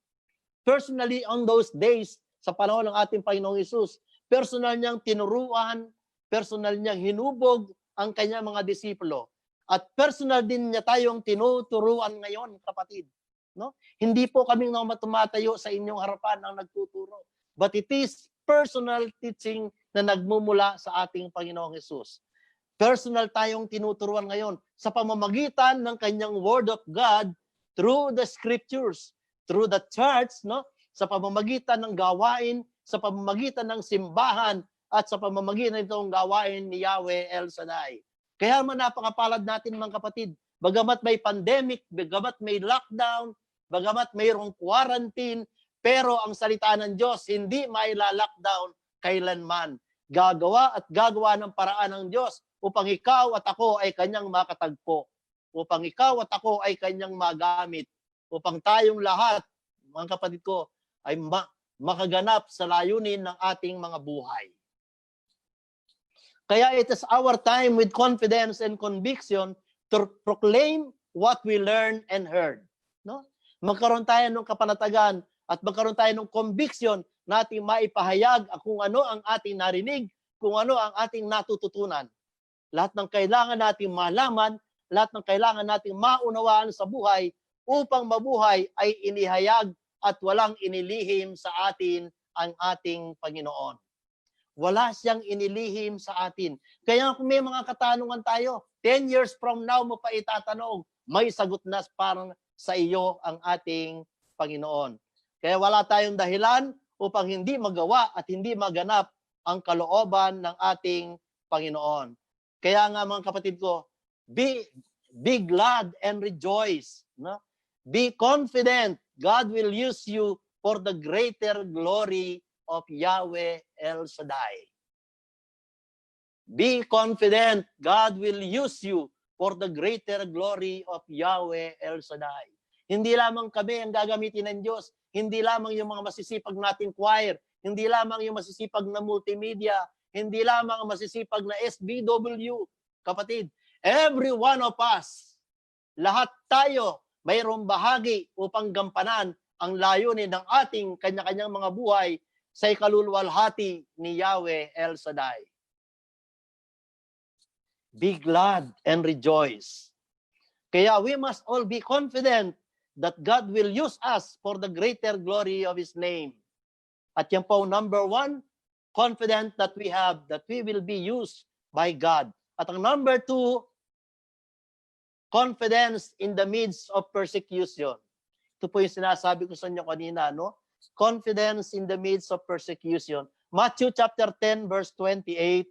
Personally, on those days, sa panahon ng ating Panginoong Hesus, personal niyang tinuruan, personal niyang hinubog ang kanyang mga disipulo. At personal din niya tayong tinuturuan ngayon, kapatid. No? Hindi po kaming tumatayo sa inyong harapan ang nagtuturo. But it is personal teaching na nagmumula sa ating Panginoong Hesus. Personal tayong tinuturuan ngayon sa pamamagitan ng kanyang Word of God through the Scriptures, through the church, no? Sa pamamagitan ng gawain, sa pamamagitan ng simbahan, at sa pamamagitan itong gawain ni Yahweh El Shaddai. Kaya man napakapalad natin mga kapatid, bagamat may pandemic, bagamat may lockdown, bagamat mayroong quarantine, pero ang salita ng Diyos hindi maila-lockdown kailanman. Gagawa at gagawa ng paraan ng Diyos upang ikaw at ako ay kanyang makatagpo, upang ikaw at ako ay kanyang magamit, upang tayong lahat, mga kapatid ko, ay makaganap sa layunin ng ating mga buhay. Kaya it is our time with confidence and conviction to proclaim what we learned and heard. No? Magkaroon tayo ng kapanatagan at magkaroon tayo ng conviction na ating maipahayag kung ano ang ating narinig, kung ano ang ating natututunan. Lahat ng kailangan nating malaman, lahat ng kailangan nating maunawaan sa buhay upang mabuhay ay inihayag at walang inilihim sa atin ang ating Panginoon. Wala siyang inilihim sa atin. Kaya kung may mga katanungan tayo, 10 years from now mo pa itatanong, may sagot na parang sa iyo ang ating Panginoon. Kaya wala tayong dahilan upang hindi magawa at hindi maganap ang kalooban ng ating Panginoon. Kaya nga mga kapatid ko, be glad and rejoice. No? Be confident. God will use you for the greater glory of Yahweh El Shaddai. Be confident. God will use you for the greater glory of Yahweh El Shaddai. Hindi lamang kami ang gagamitin ng Diyos, hindi lamang yung mga masisipag nating choir, hindi lamang yung masisipag na multimedia, hindi lamang ang masisipag na SBW. Kapatid, every one of us, lahat tayo mayroong bahagi upang gampanan ang layunin ng ating kanya-kanyang mga buhay sa ikaluluwalhati ni Yahweh El Shaddai. Be glad and rejoice. Kaya we must all be confident that God will use us for the greater glory of His name. At yan po, number 1, confident that we have that we will be used by God. At ang number 2, confidence in the midst of persecution. Ito po yung sinasabi ko sa inyo kanina, no? Confidence in the midst of persecution. Matthew chapter 10, verse 28,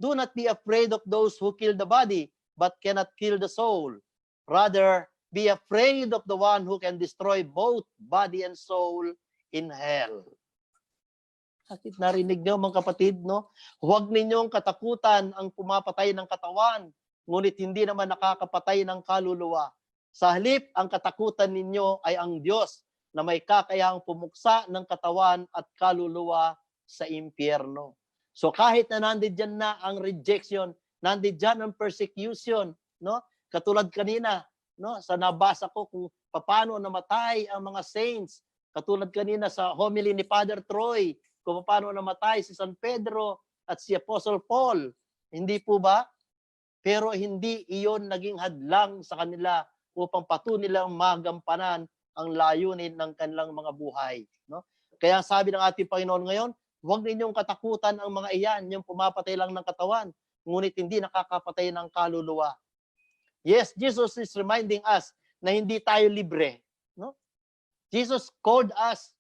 do not be afraid of those who kill the body, but cannot kill the soul. Rather, be afraid of the one who can destroy both body and soul in hell. Bakit narinig niyo mga kapatid, no? Huwag ninyong katakutan ang pumapatay ng katawan, ngunit hindi naman nakakapatay ng kaluluwa. Sa halip, ang katakutan ninyo ay ang Diyos na may kakayahang pumuksa ng katawan at kaluluwa sa impyerno. So kahit na nandiyan na ang rejection, nandiyan ang persecution, no? Katulad kanina, no, sa nabasa ko kung paano namatay ang mga saints. Katulad kanina sa homily ni Father Troy, kung paano namatay si San Pedro at si Apostle Paul. Hindi po ba? Pero hindi iyon naging hadlang sa kanila upang patuloy nilang magampanan ang layunin ng kanilang mga buhay. No? Kaya sabi ng ating Panginoon ngayon, huwag ninyong katakutan ang mga iyan, yung pumapatay lang ng katawan, ngunit hindi nakakapatay ng kaluluwa. Yes, Jesus is reminding us na hindi tayo libre. No? Jesus called us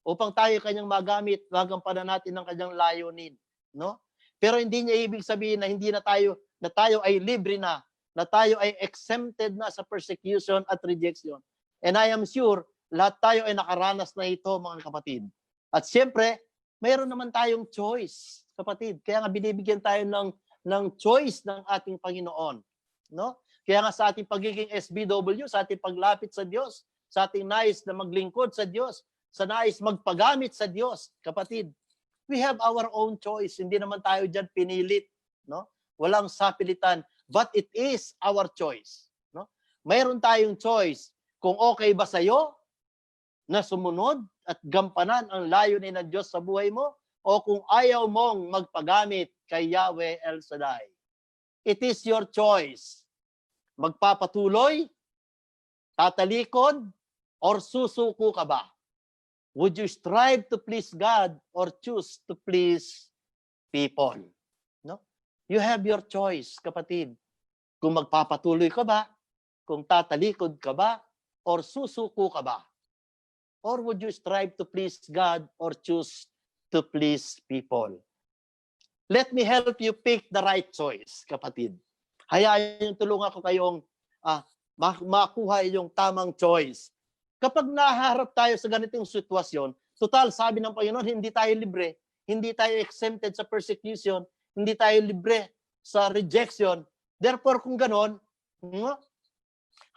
upang tayo kanyang magamit, magampanan natin ang kanyang layunin. No? Pero hindi niya ibig sabihin na hindi na tayo ay libre na tayo ay exempted na sa persecution at rejection. And I am sure, lahat tayo ay nakaranas na ito, mga kapatid. At siyempre, mayroon naman tayong choice, kapatid. Kaya nga binibigyan tayo ng choice ng ating Panginoon. No? Kaya nga sa ating pagiging SBW, sa ating paglapit sa Diyos, sa ating nais na maglingkod sa Diyos, sa nais magpagamit sa Diyos, kapatid, we have our own choice. Hindi naman tayo dyan pinilit. No? Walang sapilitan. But it is our choice. No? Mayroon tayong choice kung okay ba sa'yo na sumunod at gampanan ang layunin ng Diyos sa buhay mo o kung ayaw mong magpagamit kay Yahweh El Shaddai. It is your choice. Magpapatuloy, tatalikod, or susuko ka ba? Would you strive to please God or choose to please people? No? You have your choice, kapatid. Kung magpapatuloy ka ba, kung tatalikod ka ba, or susuko ka ba? Or would you strive to please God or choose to please people? Let me help you pick the right choice, kapatid. Hayaan yung tulungan ko kayong makuha yung tamang choice. Kapag naharap tayo sa ganitong sitwasyon, total, sabi ng Panginoon, hindi tayo libre, hindi tayo exempted sa persecution, hindi tayo libre sa rejection. Therefore, kung ganon, no,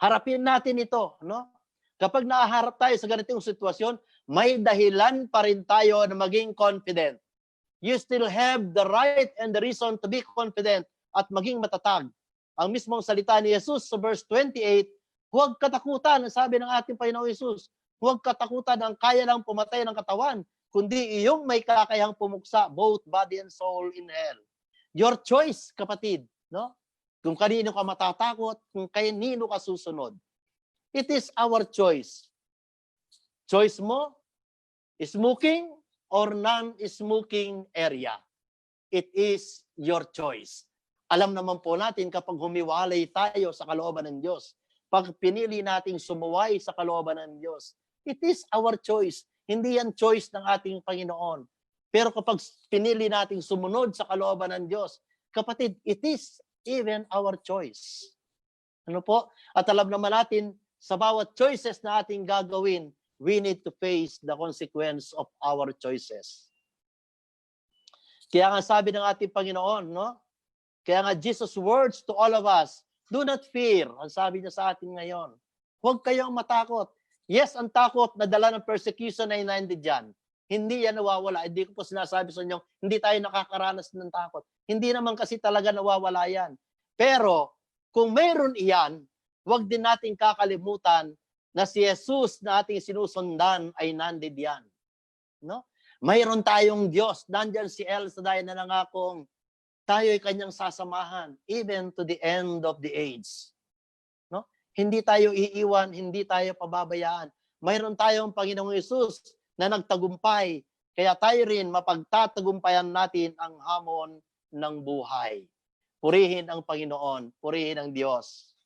harapin natin ito. No? Kapag naharap tayo sa ganitong sitwasyon, may dahilan pa rin tayo na maging confident. You still have the right and the reason to be confident at maging matatag. Ang mismong salita ni Jesus sa verse 28, huwag katakutan, sabi ng ating Panginoong Jesus, huwag katakutan ang kaya lang pumatay ng katawan, kundi iyong may kakayahang pumuksa both body and soul in hell. Your choice, kapatid, no? Kung kanino ka matatakot, kung kanino ka susunod. It is our choice. Choice mo, smoking or non-smoking area. It is your choice. Alam naman po natin kapag humiwalay tayo sa kalooban ng Diyos, pag pinili nating sumuway sa kalooban ng Diyos, it is our choice. Hindi yan choice ng ating Panginoon. Pero kapag pinili nating sumunod sa kalooban ng Diyos, kapatid, it is even our choice. Ano po? At alam naman natin, sa bawat choices na ating gagawin, we need to face the consequence of our choices. Kaya nga sabi ng ating Panginoon, no? Kaya nga Jesus' words to all of us, Do not fear. Ang sabi niya sa atin ngayon. Huwag kayong matakot. Yes, ang takot na dala ng persecution ay nandiyan. Hindi yan nawawala. Hindi ko po sinasabi sa inyo, hindi tayo nakakaranas ng takot. Hindi naman kasi talaga nawawala yan. Pero, kung mayroon iyan, huwag din natin kakalimutan na si Jesus na ating sinusundan ay nandiyan. No? Mayroon tayong Diyos. Nandyan si El Shaddai na nangakong tayo ay kanyang sasamahan even to the end of the age. No? Hindi tayo iiwan, hindi tayo pababayaan. Mayroon tayong Panginoong Hesus na nagtagumpay. Kaya tayo rin mapagtatagumpayan natin ang hamon ng buhay. Purihin ang Panginoon, purihin ang Diyos.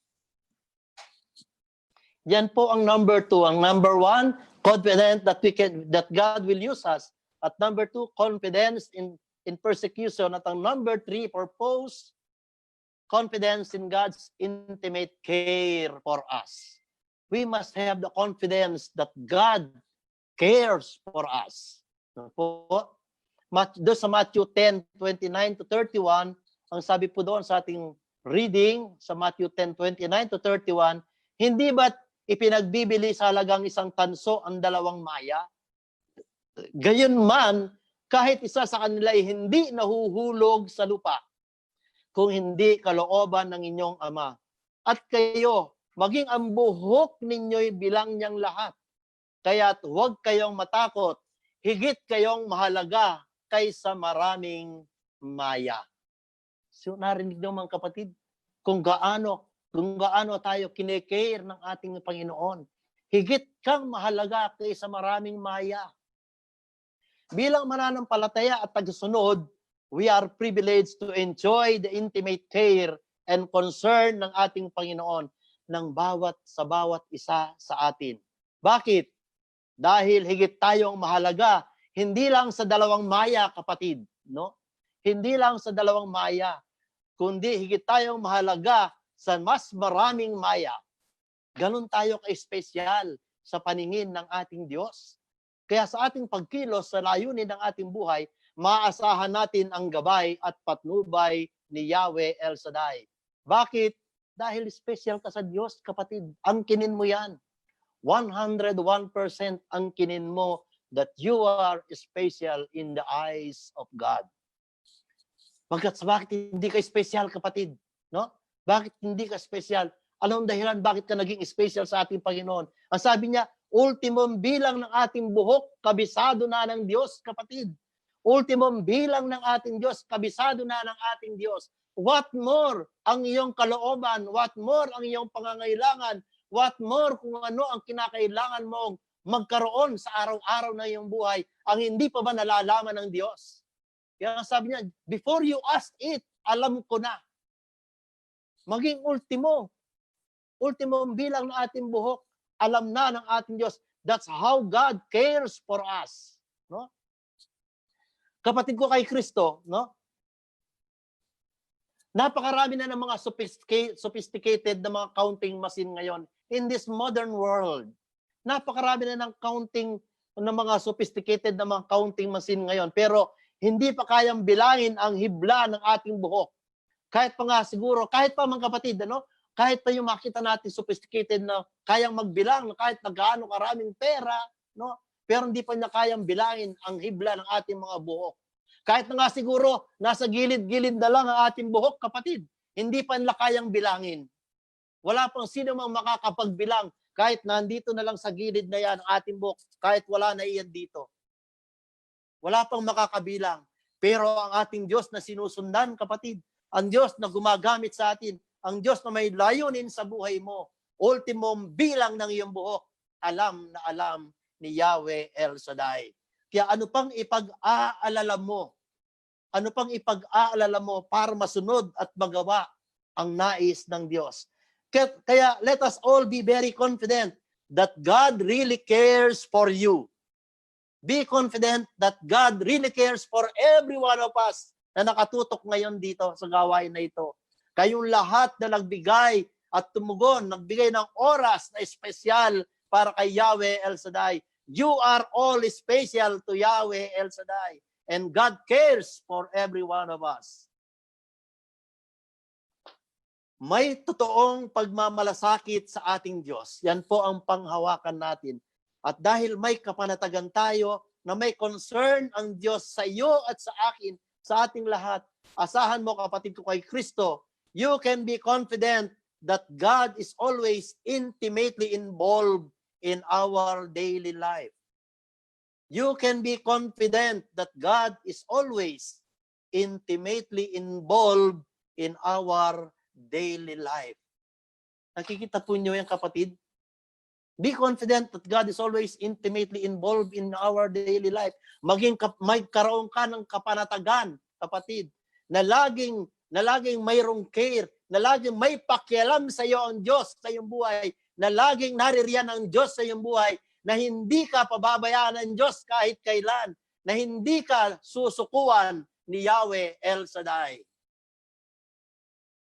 Yan po ang number 2. Ang number 1, confident that God will use us. At number 2, confidence in persecution. At ang number 3, purpose, confidence in God's intimate care for us. We must have the confidence that God cares for us. Doon sa Matthew 10:29 to 31, ang sabi po doon sa ating reading sa Matthew 10:29 to 31, hindi ba't ipinagbibili sa halagang isang tanso ang 2 maya? Gayon man, kahit isa sa kanila ay hindi nahuhulog sa lupa, kung hindi kalooban ng inyong Ama. At kayo, maging ang buhok ninyo'y bilang niyang lahat. Kaya't huwag kayong matakot, higit kayong mahalaga kaysa maraming maya. So narinig niyo mga kapatid, kung gaano tayo kinecare ng ating Panginoon. Higit kang mahalaga kaysa maraming maya. Bilang mananampalataya at tagasunod, we are privileged to enjoy the intimate care and concern ng ating Panginoon sa bawat isa sa atin. Bakit? Dahil higit tayong mahalaga, hindi lang sa 2 maya, kapatid, no? Hindi lang sa 2 maya, kundi higit tayong mahalaga sa mas maraming maya. Ganon tayo ka-espesyal sa paningin ng ating Diyos. Kaya sa ating pagkilos sa layunin ng ating buhay, maaasahan natin ang gabay at patnubay ni Yahweh El Shaddai. Bakit? Dahil special ka sa Diyos, kapatid. Angkinin mo yan. 101% angkinin mo that you are special in the eyes of God. Bakit hindi ka special, kapatid? No? Bakit hindi ka special? Anong dahilan bakit ka naging special sa ating Panginoon? Ang sabi niya, ultimong bilang ng ating buhok, kabisado na ng Diyos, kapatid. Ultimong bilang ng ating Diyos, kabisado na ng ating Diyos. What more ang iyong kalooban? What more ang iyong pangangailangan? What more kung ano ang kinakailangan mong magkaroon sa araw-araw na iyong buhay ang hindi pa ba nalalaman ng Diyos? Kaya sabi niya, before you ask it, alam ko na. Maging ultimo bilang ng ating buhok, alam na ng ating Diyos. That's how God cares for us. No? Kapatid ko kay Kristo, no? Napakarami na ng mga sophisticated na mga counting machine ngayon in this modern world. Napakarami na ng mga sophisticated na mga counting machine ngayon. Pero hindi pa kayang bilangin ang hibla ng ating buhok. Kahit pa nga siguro, kahit pa mga kapatid, ano? Kahit pa yung makita natin sophisticated na kayang magbilang, kahit na gaano karaming pera, no? Pero hindi pa niya kayang bilangin ang hibla ng ating mga buhok. Kahit na nga siguro, nasa gilid-gilid na lang ang ating buhok, kapatid. Hindi pa nila kayang bilangin. Wala pang sino mang makakapagbilang kahit nandito na lang sa gilid na yan ang ating buhok, kahit wala na iyan dito. Wala pang makakabilang. Pero ang ating Diyos na sinusundan, kapatid, ang Diyos na gumagamit sa atin, ang Diyos na may layunin sa buhay mo, ultimong bilang ng iyong buhok, alam na alam ni Yahweh El Shaddai. Kaya ano pang ipag-aalala mo? Ano pang ipag-aalala mo para masunod at magawa ang nais ng Diyos? Kaya let us all be very confident that God really cares for you. Be confident that God really cares for every one of us na nakatutok ngayon dito sa gawain na ito. Kayong lahat na nagbigay at tumugon, nagbigay ng oras na espesyal para kay Yahweh El Shaddai. You are all special to Yahweh El Shaddai. And God cares for every one of us. May totoong pagmamalasakit sa ating Diyos. Yan po ang panghawakan natin. At dahil may kapanatagan tayo na may concern ang Diyos sa iyo at sa akin, sa ating lahat, asahan mo kapatid ko kay Kristo, you can be confident that God is always intimately involved in our daily life. You can be confident that God is always intimately involved in our daily life. Nakikita po niyo yan, kapatid? Be confident that God is always intimately involved in our daily life. Magkaroon ka ng kapanatagan, kapatid, na laging mayroong care, na laging may pakialam sa iyo ang Diyos sa iyong buhay, na laging naririyan ang Diyos sa iyong buhay, na hindi ka pababayaan ng Diyos kahit kailan, na hindi ka susukuan ni Yahweh El Shaddai.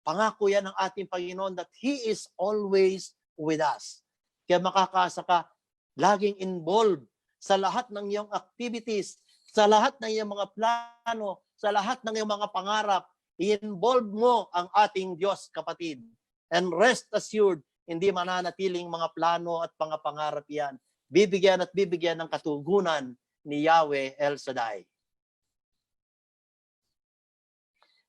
Pangako yan ng ating Panginoon that He is always with us. Kaya makakaasa ka, laging involved sa lahat ng iyong activities, sa lahat ng iyong mga plano, sa lahat ng iyong mga pangarap. I-involve mo ang ating Diyos, kapatid. And rest assured, hindi mananatiling mga plano at mga pangarap yan. Bibigyan at bibigyan ng katugunan ni Yahweh El Shaddai.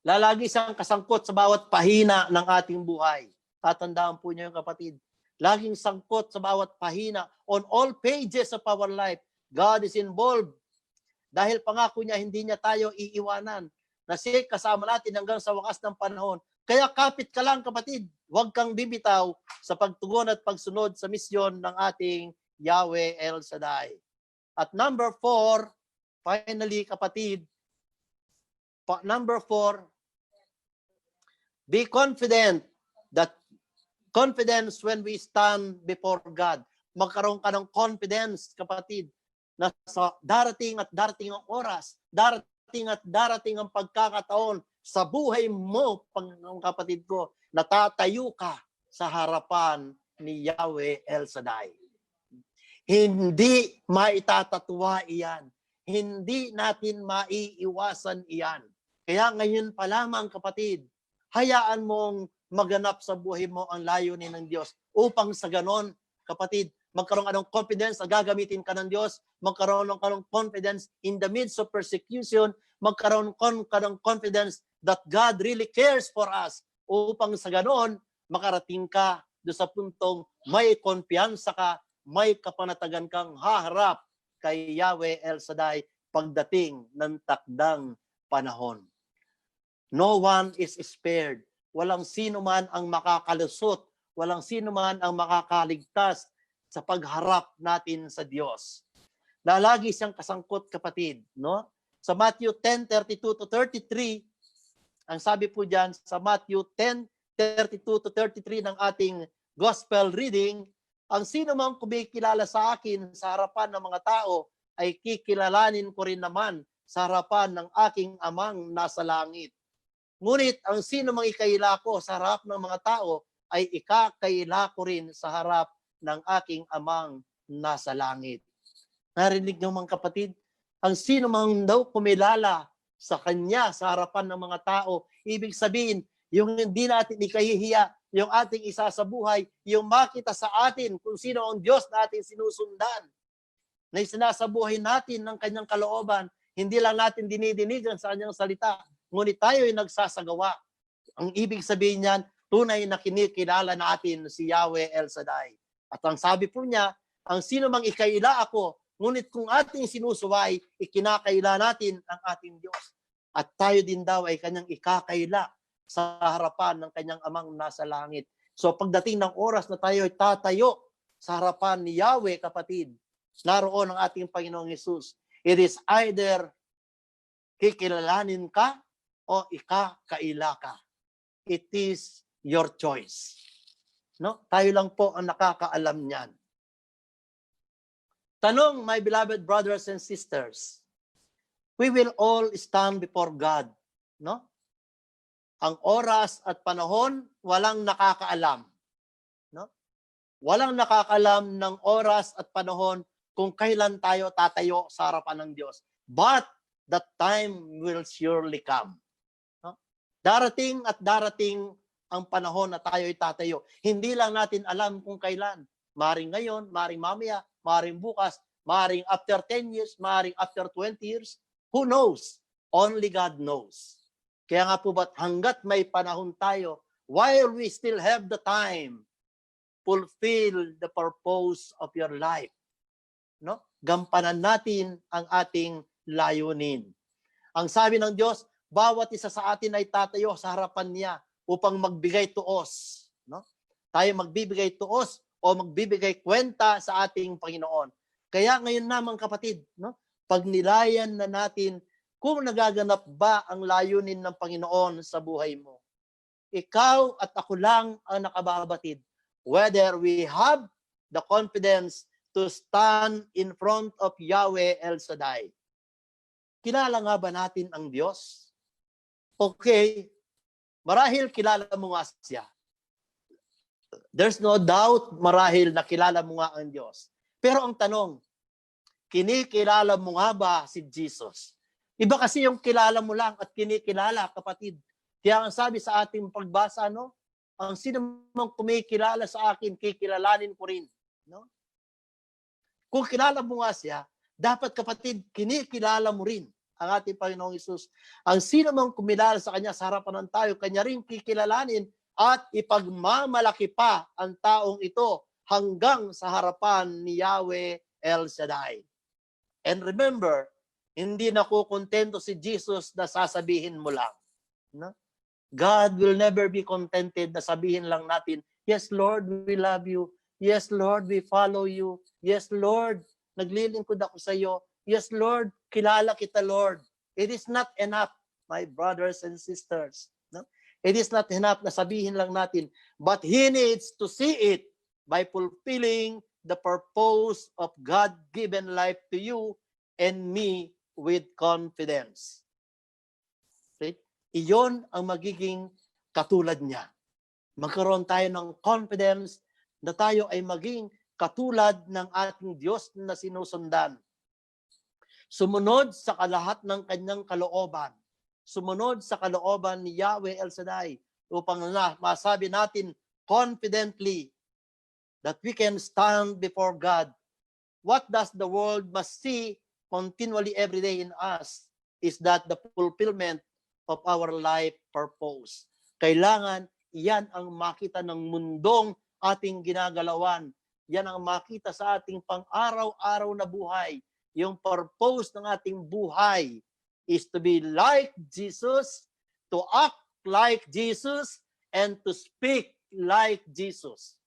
Lalagi siyang kasangkot sa bawat pahina ng ating buhay. Tatandaan po niyo yung kapatid. Laging sangkot sa bawat pahina. On all pages of our life, God is involved. Dahil pangako niya, hindi niya tayo iiwanan. Na siya kasama natin hanggang sa wakas ng panahon. Kaya kapit ka lang, kapatid. Huwag kang bibitaw sa pagtugon at pagsunod sa misyon ng ating Yahweh El Shaddai. At number 4, finally, kapatid, number 4, be confident that confidence when we stand before God. Magkaroon ka ng confidence, kapatid, na sa darating at darating ang oras, darating at darating ang pagkakataon sa buhay mo, kapatid ko, natatayo ka sa harapan ni Yahweh El Shaddai. Hindi maitatatuwa iyan. Hindi natin maiiwasan iyan. Kaya ngayon pa lamang, kapatid, hayaan mong maganap sa buhay mo ang layunin ng Diyos upang sa ganon, kapatid, magkaroon ka ng confidence na gagamitin ka ng Diyos, magkaroon ka ng confidence in the midst of persecution, magkaroon ka ng confidence that God really cares for us upang sa ganon, makarating ka doon sa puntong may kumpiyansa ka, may kapanatagan kang haharap kay Yahweh El Shaddai pagdating ng takdang panahon. No one is spared. Walang sino man ang makakalusot, walang sino man ang makakaligtas sa pagharap natin sa Diyos. Lalagi siyang kasangkot, kapatid, no? Sa Matthew 10:32-33, ang sabi po diyan sa Matthew 10:32-33 ng ating gospel reading, ang sino mang kumikilala sa akin sa harapan ng mga tao ay kikilalanin ko rin naman sa harapan ng aking amang nasa langit. Ngunit ang sino mang ikaila ko sa harap ng mga tao ay ikakaila ko rin sa harap ng aking amang nasa langit. Narinig niyo mga kapatid? Ang sino mang daw kumilala sa kanya sa harapan ng mga tao, ibig sabihin, yung hindi natin ikahihiya, yung ating isa sa buhay, yung makita sa atin kung sino ang Diyos na ating sinusundan, na isinasabuhay natin ng kanyang kalooban, hindi lang natin dinidinigan sa kanyang salita, ngunit tayo ay nagsasagawa. Ang ibig sabihin niyan, tunay na kinikilala natin si Yahweh El Shaddai. At ang sabi po niya, ang sino mang ikaila ako, ngunit kung ating sinusuway, ikinakaila natin ang ating Diyos. At tayo din daw ay kanyang ikakaila sa harapan ng kanyang amang nasa langit. So pagdating ng oras na tayo ay tatayo sa harapan ni Yahweh, kapatid, naroon ang ating Panginoong Hesus. It is either kikilalanin ka o ikakaila ka. It is your choice. No? Tayo lang po ang nakakaalam niyan. Tanong, my beloved brothers and sisters, we will all stand before God. No? Ang oras at panahon, walang nakakaalam. No? Walang nakakaalam ng oras at panahon kung kailan tayo tatayo sa harapan ng Diyos. But that time will surely come. No? Darating at darating ang panahon na tayo itatayo. Hindi lang natin alam kung kailan. Maring ngayon, maring mamaya, maring bukas, maring after 10 years, maring after 20 years. Who knows? Only God knows. Kaya nga po ba't hanggat may panahon tayo, while we still have the time, fulfill the purpose of your life. No? Gampanan natin ang ating layunin. Ang sabi ng Diyos, bawat isa sa atin ay tatayo sa harapan niya upang magbigay tuos. No? Tayo magbibigay tuos o magbibigay kwenta sa ating Panginoon. Kaya ngayon naman kapatid, no? Pagnilayan na natin kung nagaganap ba ang layunin ng Panginoon sa buhay mo. Ikaw at ako lang ang nakababatid. Whether we have the confidence to stand in front of Yahweh El Shaddai. Kilala nga ba natin ang Diyos? Okay, marahil kilala mo nga siya. There's no doubt marahil na kilala mo nga ang Diyos. Pero ang tanong, kinikilala mo nga ba si Jesus? Iba kasi yung kilala mo lang at kinikilala, kapatid. Kaya ang sabi sa ating pagbasa, no? Ang sino mang kumikilala sa akin, kikilalanin ko rin. No? Kung kilala mo nga siya, dapat kapatid, kinikilala mo rin ang ating Panginoong Hesus. Ang sino mang kumilala sa Kanya sa harapan ng tayo, Kanya rin kikilalanin at ipagmamalaki pa ang taong ito hanggang sa harapan ni Yahweh El Shaddai. And remember, hindi nakukontento si Jesus na sasabihin mo lang. No? God will never be contented na sabihin lang natin, yes, Lord, we love you. Yes, Lord, we follow you. Yes, Lord, naglilingkod ako sa iyo. Yes, Lord, kilala kita, Lord. It is not enough, my brothers and sisters. No? It is not enough na sabihin lang natin, but He needs to see it by fulfilling the purpose of God-given life to you and me with confidence. Right? Iyon ang magiging katulad niya. Magkaroon tayo ng confidence na tayo ay maging katulad ng ating Diyos na sinusundan. Sumunod sa kalahat ng kanyang kalooban. Sumunod sa kalooban ni Yahweh El Shaddai upang masabi natin confidently that we can stand before God. What does the world must see continually every day in us is that the fulfillment of our life purpose. Kailangan iyan ang makita ng mundong ating ginagalawan. Yan ang makita sa ating pang-araw-araw na buhay. Yung purpose ng ating buhay is to be like Jesus, to act like Jesus, and to speak like Jesus.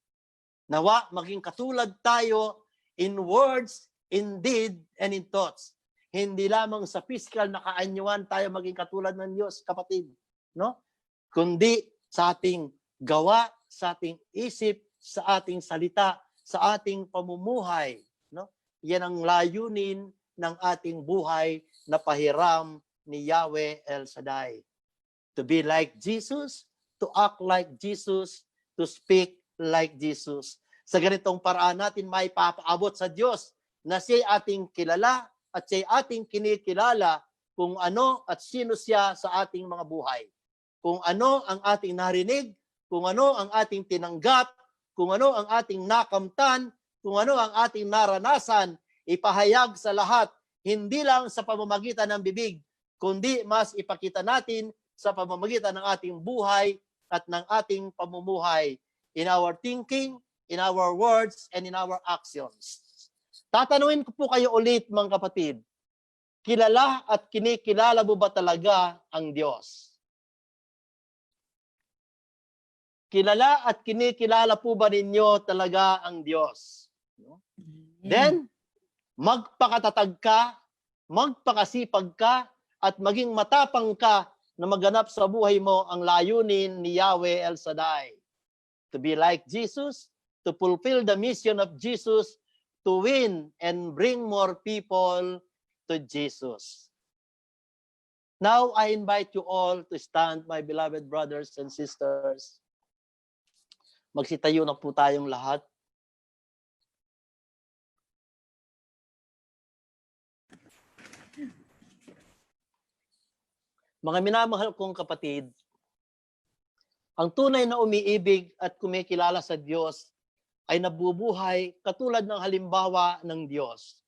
Nawa, maging katulad tayo in words, in deed, and in thoughts. Hindi lamang sa physical na kaanyuan tayo maging katulad ng Diyos, kapatid. No? Kundi sa ating gawa, sa ating isip, sa ating salita, sa ating pamumuhay. No? Yan ang layunin ng ating buhay na pahiram ni Yahweh El Shaddai. To be like Jesus, to act like Jesus, to speak like Jesus. Sa ganitong paraan natin may papaabot sa Diyos na siya ating kilala at siya ating kinikilala kung ano at sino siya sa ating mga buhay. Kung ano ang ating narinig, kung ano ang ating tinanggap, kung ano ang ating nakamtan, kung ano ang ating naranasan, ipahayag sa lahat, hindi lang sa pamamagitan ng bibig, kundi mas ipakita natin sa pamamagitan ng ating buhay at ng ating pamumuhay, in our thinking, in our words, and in our actions. Tatanungin ko po kayo ulit, mga kapatid, kilala at kinikilala mo ba talaga ang Diyos? Kilala at kinikilala po ba ninyo talaga ang Diyos? No? Then, magpakatatag ka, magpakasipag ka, at maging matapang ka na maganap sa buhay mo ang layunin ni Yahweh El Shaddai. To be like Jesus, to fulfill the mission of Jesus, to win and bring more people to Jesus. Now, I invite you all to stand, my beloved brothers and sisters. Magsitayo na po tayong lahat. Mga minamahal kong kapatid, Ang tunay na umiibig at kumikilala sa Diyos ay nabubuhay katulad ng halimbawa ng Diyos.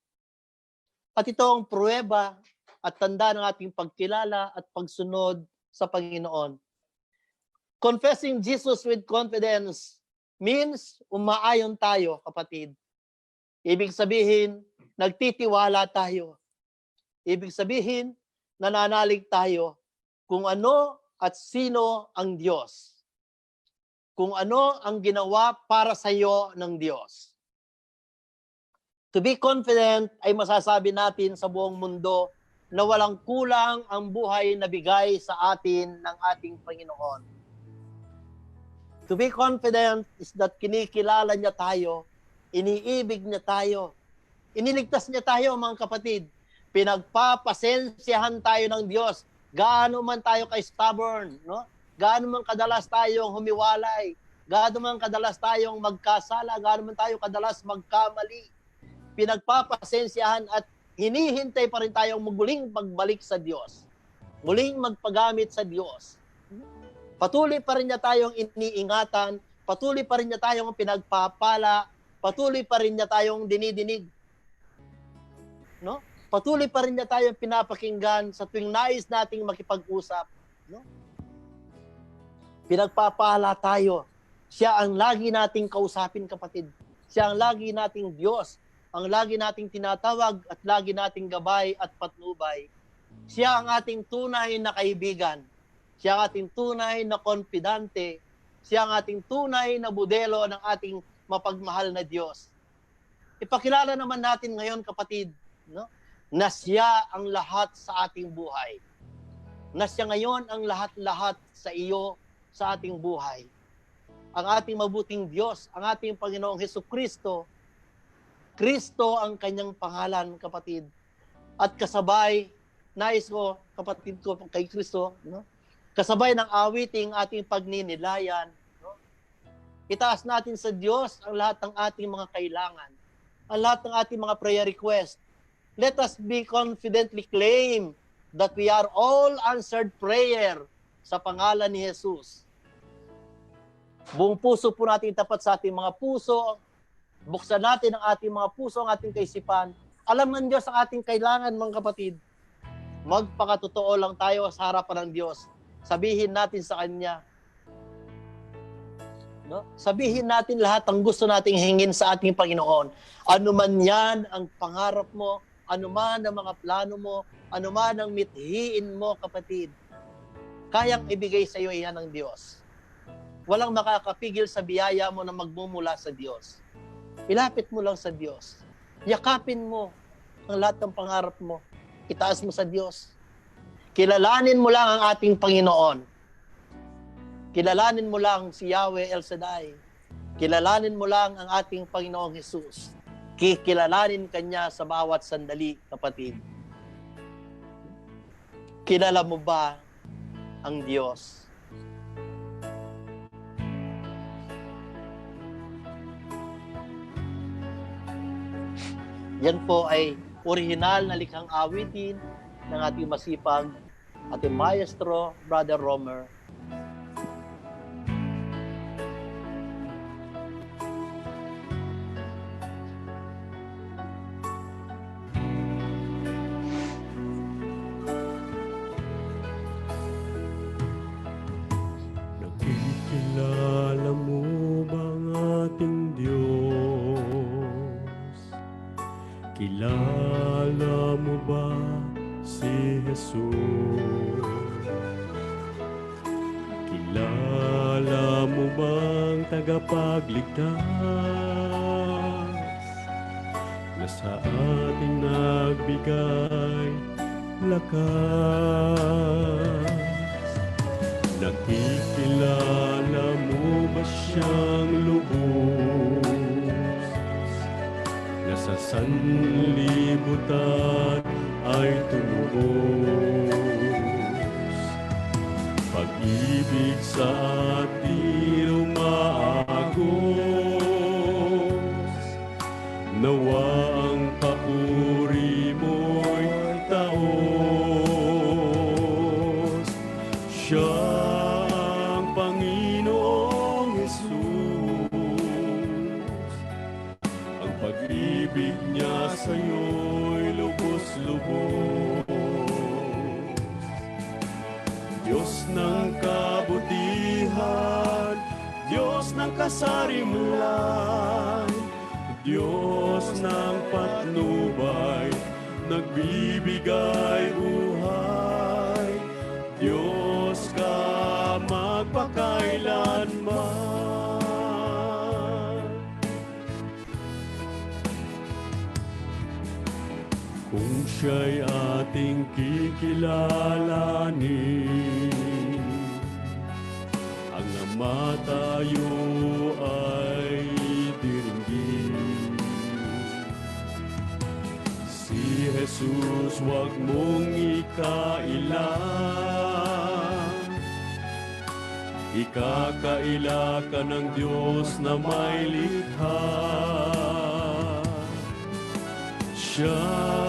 At ito ang pruweba at tanda ng ating pagkilala at pagsunod sa Panginoon. Confessing Jesus with confidence means umaayon tayo, kapatid. Ibig sabihin, nagtitiwala tayo. Ibig sabihin, nananalig tayo kung ano at sino ang Diyos. Kung ano ang ginawa para sa iyo ng Diyos. To be confident ay masasabi natin sa buong mundo na walang kulang ang buhay na bigay sa atin ng ating Panginoon. To be confident is that kinikilala niya tayo, iniibig niya tayo, iniligtas niya tayo, mga kapatid. Pinagpapasensyahan tayo ng Diyos. Gaano man tayo ka-stubborn, no? Gaano man kadalas tayong humiwalay, gaano man kadalas tayong magkasala, gaano man tayo kadalas magkamali. Pinagpapasensyahan at hinihintay pa rin tayong muling pagbalik sa Diyos. Muling magpagamit sa Diyos. Patuloy pa rin niya tayong iniingatan, patuloy pa rin niya tayong pinagpapala, patuloy pa rin niya tayong dinidinig. No? Patuloy pa rin niya tayong pinapakinggan sa tuwing nais nating makipag-usap. No? Pinagpapala tayo. Siya ang lagi nating kausapin, kapatid. Siya ang lagi nating Diyos, ang lagi nating tinatawag at lagi nating gabay at patnubay. Siya ang ating tunay na kaibigan. Siya ang ating tunay na konfidante. Siya ang ating tunay na modelo ng ating mapagmahal na Diyos. Ipakilala naman natin ngayon, kapatid, no? Na siya ang lahat sa ating buhay. Na siya ngayon ang lahat-lahat sa iyo, sa ating buhay. Ang ating mabuting Diyos, ang ating Panginoong Hesukristo, Kristo ang kanyang pangalan, kapatid. At kasabay, nais ko, kapatid ko, kay Kristo, no? Kasabay ng awiting ating pagninilayan, no? Itaas natin sa Diyos ang lahat ng ating mga kailangan, ang lahat ng ating mga prayer request. Let us be confidently claim that we are all answered prayer sa pangalan ni Jesus. Buong puso po natin tapat sa ating mga puso. Buksan natin ang ating mga puso, ang ating kaisipan. Alam ng Diyos ang ating kailangan, mga kapatid. Magpakatotoo lang tayo sa harapan ng Diyos. Sabihin natin sa Kanya. No? Sabihin natin lahat ang gusto nating hingin sa ating Panginoon. Ano man yan ang pangarap mo, ano man ang mga plano mo, ano man ang mithiin mo, kapatid. Kayang ibigay sa iyo iyan ng Diyos. Walang makakapigil sa biyaya mo na magmumula sa Diyos. Ilapit mo lang sa Diyos. Yakapin mo ang lahat ng pangarap mo. Itaas mo sa Diyos. Kilalanin mo lang ang ating Panginoon. Kilalanin mo lang si Yahweh El Shaddai. Kilalanin mo lang ang ating Panginoong Jesus. Kikilalanin Kanya sa bawat sandali, kapatid. Kilala mo ba ang Diyos? Yan po ay orihinal na likhang awitin ng ating masipag ating maestro, Brother Romer. Nakikilala mo ba ang ating Diyos? Kilala mo ba si Jesus? Kilala mo bang tagapagligtas na sa ating nagbigay lakas? Nakikilala mo ba siyang lubos na sa sanlibutan ay tumubos? Pag-ibig sa atin umaagos, nawa ang papuri mo'y taos. Siya ang Panginoon lubos. Diyos ng kabutihan, Diyos ng kasarimlan, Diyos ng patnubay, nagbibigay buhay. Diyos ka magpakailanman. Kung siya'y ating kikilalanin, ang namatayo ay diringgin. Si Jesus wag mong ikailan, ikakaila ka ng Diyos na may likha. Siyang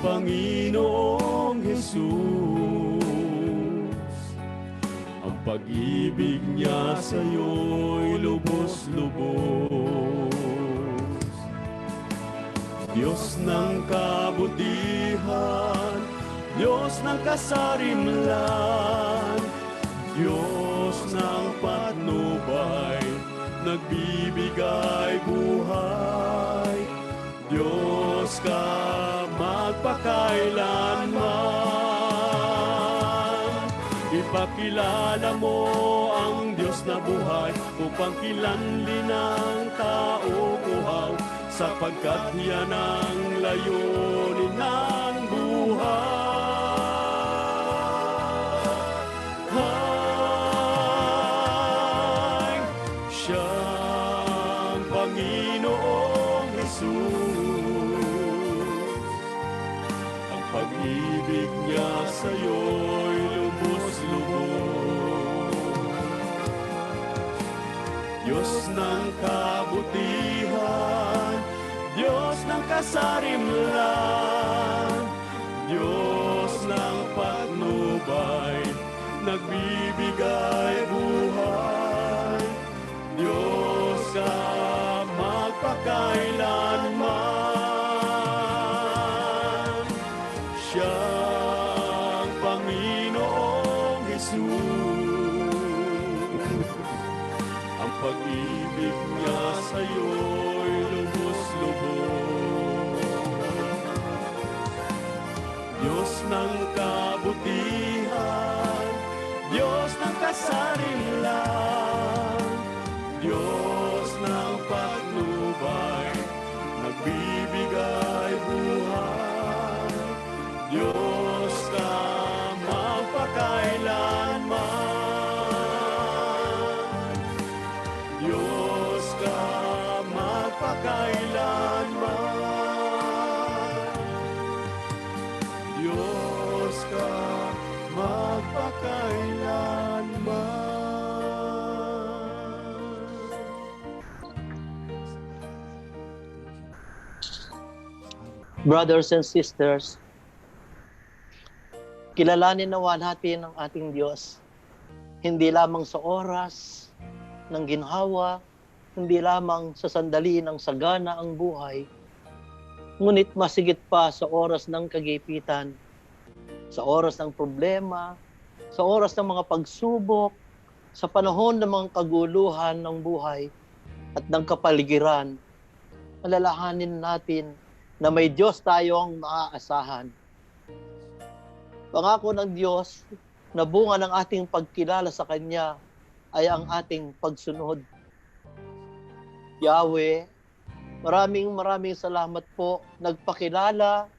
Panginoong Jesus, ang pag-ibig niya sa'yo'y lubos-lubos. Diyos ng kabutihan, Diyos ng kasarimlan, Diyos ng patnubay, nagbibigay buhay. Diyos ka magpakailanman. Ipakilala mo ang Diyos na buhay upang kilanlin ang tao uhaw, sapagkat yan ang layunin ng buhay. Siyang Panginoong Jesus, ang pag-ibig niya sa'yo'y lubos-lubos. Diyos ng kabutihan, Diyos ng kasarimlan, Diyos ng patnubay, nagbibigay buhay. Diyos ka magpakailanman. Siyang Panginoong Jesus, ang pag-ibig niya sa'yo'y lubos-lubos. Diyos ng kabutihan, Diyos ng kasarinlan, Diyos ng patnubay, nagbibigay buhay. Diyos ka magpakailanman. Diyos ka magpakailanman. Diyos ka magpakailanman. Brothers and sisters, kilalanin nawa natin ang ating Diyos, hindi lamang sa oras ng ginhawa, hindi lamang sa sandali ng sagana ang buhay, ngunit masigit pa sa oras ng kagipitan, sa oras ng problema, sa oras ng mga pagsubok, sa panahon ng mga kaguluhan ng buhay at ng kapaligiran, alalahanin natin na may Diyos tayong maaasahan. Pangako ng Diyos na bunga ng ating pagkilala sa Kanya ay ang ating pagsunod. Yahweh, maraming salamat po. Nagpakilala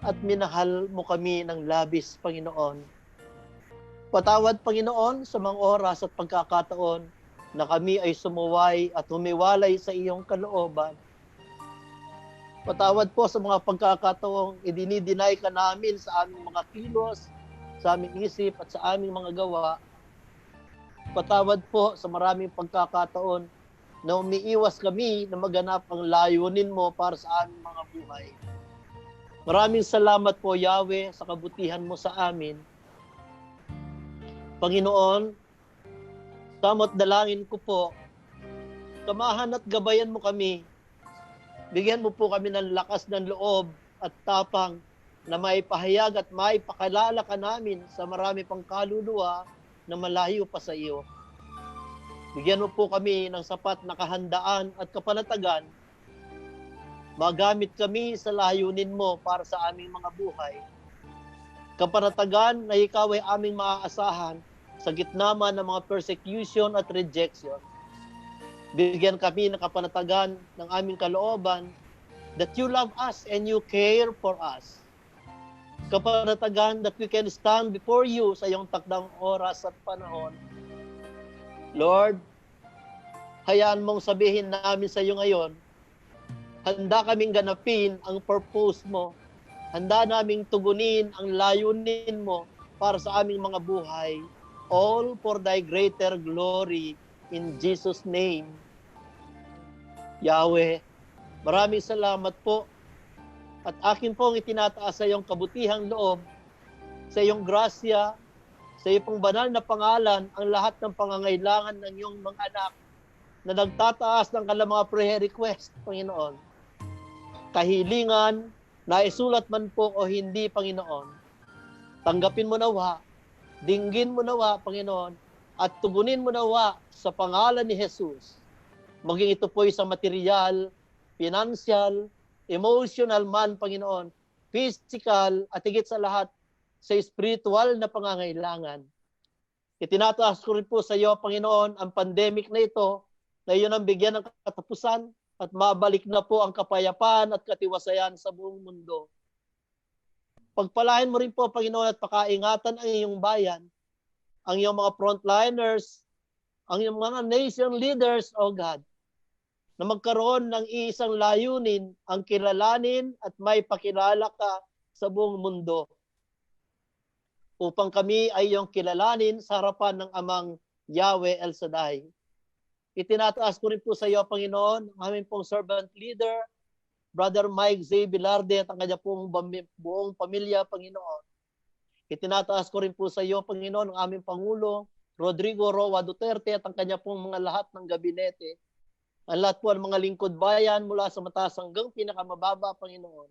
at minahal mo kami ng labis, Panginoon. Patawad, Panginoon, sa mga oras at pagkakataon na kami ay sumuway at humiwalay sa iyong kalooban. Patawad po sa mga pagkakataong idinideny ka namin sa aming mga kilos, sa aming isip at sa aming mga gawa. Patawad po sa maraming pagkakataon na umiiwas kami na maganap ang layunin mo para sa aming mga buhay. Maraming salamat po, Yahweh, sa kabutihan mo sa amin. Panginoon, samot dalangin ko po, samahan at gabayan mo kami. Bigyan mo po kami ng lakas ng loob at tapang na maipahayag at maipakilala ka namin sa marami pang kaluluwa na malayo pa sa iyo. Bigyan mo po kami ng sapat na kahandaan at kapanatagan. Magamit kami sa layunin mo para sa aming mga buhay. Kapanatagan na ikaw ay aming maaasahan sa gitna man ng mga persecution at rejection. Bigyan kami ng kapanatagan ng aming kalooban that you love us and you care for us. Kapanatagan that we can stand before you sa iyong takdang oras at panahon. Lord, hayaan mong sabihin namin sa iyo ngayon, handa kaming ganapin ang purpose mo. Handa naming tugunin ang layunin mo para sa aming mga buhay. All for thy greater glory in Jesus' name. Yahweh, maraming salamat po. At akin pong itinataas sa iyong kabutihang loob, sa iyong grasya, sa iyong pong banal na pangalan, ang lahat ng pangangailangan ng iyong mga anak na nagtataas ng kanilang mga prayer request, Panginoon. Kahilingan, naisulat man po o hindi, Panginoon. Tanggapin mo nawa, dinggin mo nawa, Panginoon, at tugunin mo nawa sa pangalan ni Jesus. Maging ito po sa material, financial, emotional man, Panginoon, physical, at higit sa lahat, sa spiritual na pangangailangan. Itinataas ko rin po sa iyo, Panginoon, ang pandemic na ito, na iyon ang bigyan ng katapusan, at mabalik na po ang kapayapaan at katiwasayan sa buong mundo. Pagpalain mo rin po, Panginoon, at pakaingatan ang iyong bayan, ang iyong mga frontliners, ang iyong mga nation leaders, O God, na magkaroon ng isang layunin, ang kilalanin at may pakilala ka sa buong mundo. Upang kami ay iyong kilalanin sa harapan ng Amang Yahweh El Shaddai. Itinataas ko rin po sa iyo, Panginoon, ang aming pong servant leader, Brother Mike Z. Bilarde at ang kanya pong buong pamilya, Panginoon. Itinataas ko rin po sa iyo, Panginoon, ang aming Pangulo, Rodrigo Roa Duterte at ang kanya pong mga lahat ng gabinete. Ang lahat po ng mga lingkod bayan mula sa mataas hanggang pinakamababa, Panginoon.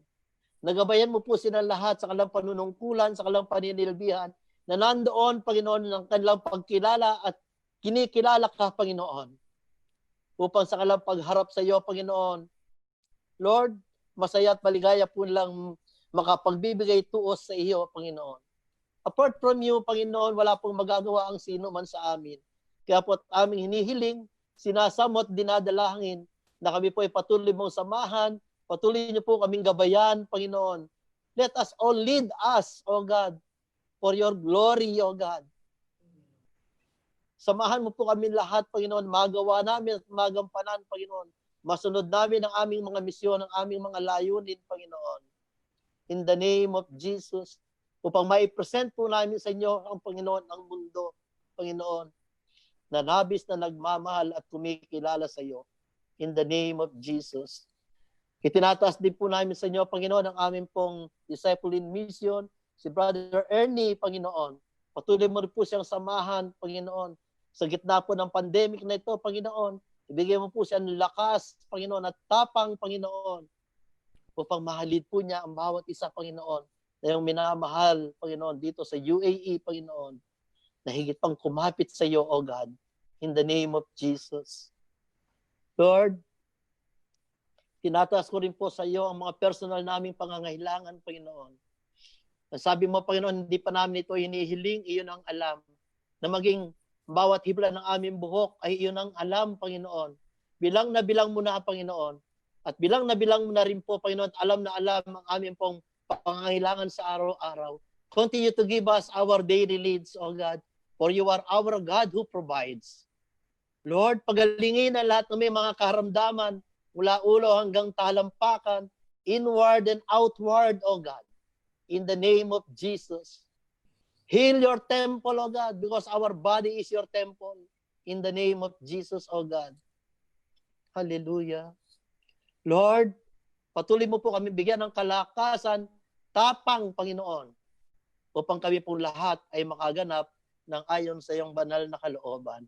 Nagabayan mo po sila lahat sa kanilang panunungkulan, sa kanilang paninilbihan, na nandoon, Panginoon, ng kanilang pagkilala at kinikilala ka, Panginoon. Upang sa kanilang pagharap sa iyo, Panginoon, Lord, masaya at maligaya po lang makapagbibigay tuos sa iyo, Panginoon. Apart from you, Panginoon, wala pong magagawa ang sino man sa amin. Kaya po aming hinihiling, sinasamot, dinadalangin, na kami po ay patuloy mong samahan, patuloy niyo po kaming gabayan, Panginoon. Let us all lead us, O God, for your glory, O God. Samahan mo po kami lahat, Panginoon, magawa namin at magampanan, Panginoon. Masunod namin ang aming mga misyon, ang aming mga layunin, Panginoon. In the name of Jesus, upang mai-present po namin sa inyo ang Panginoon, ang mundo, Panginoon, na nabis na nagmamahal at kumikilala sa iyo. In the name of Jesus. Itinataas din po namin sa inyo, Panginoon, ang aming pong disciple in mission, si Brother Ernie, Panginoon. Patuloy mo rin po siyang samahan, Panginoon. Sa gitna po ng pandemic na ito, Panginoon, ibigay mo po siya ng lakas, Panginoon, at tapang, Panginoon, upang mahalid po niya ang bawat isa, Panginoon, na yung minamahal, Panginoon, dito sa UAE, Panginoon, na higit pang kumapit sa iyo, O God, in the name of Jesus. Lord, tinataas ko rin po sa iyo ang mga personal naming pangangailangan, Panginoon. Sabi mo, Panginoon, hindi pa namin ito hinihiling, iyon ang alam, na maging bawat hibla ng aming buhok ay iyon ang alam, Panginoon. Bilang na bilang mo na, Panginoon. At bilang na bilang mo na rin po, Panginoon, at alam na alam ang aming pong pangangailangan sa araw-araw. Continue to give us our daily needs, O God, for you are our God who provides. Lord, pagalingin na lahat ng may mga karamdaman, mula ulo hanggang talampakan, inward and outward, O God. In the name of Jesus. Heal your temple, O God, because our body is your temple. In the name of Jesus, O God. Hallelujah. Lord, patuloy mo po kami bigyan ng kalakasan, tapang, Panginoon, upang kami pong lahat ay makaganap ng ayon sa iyong banal na kalooban.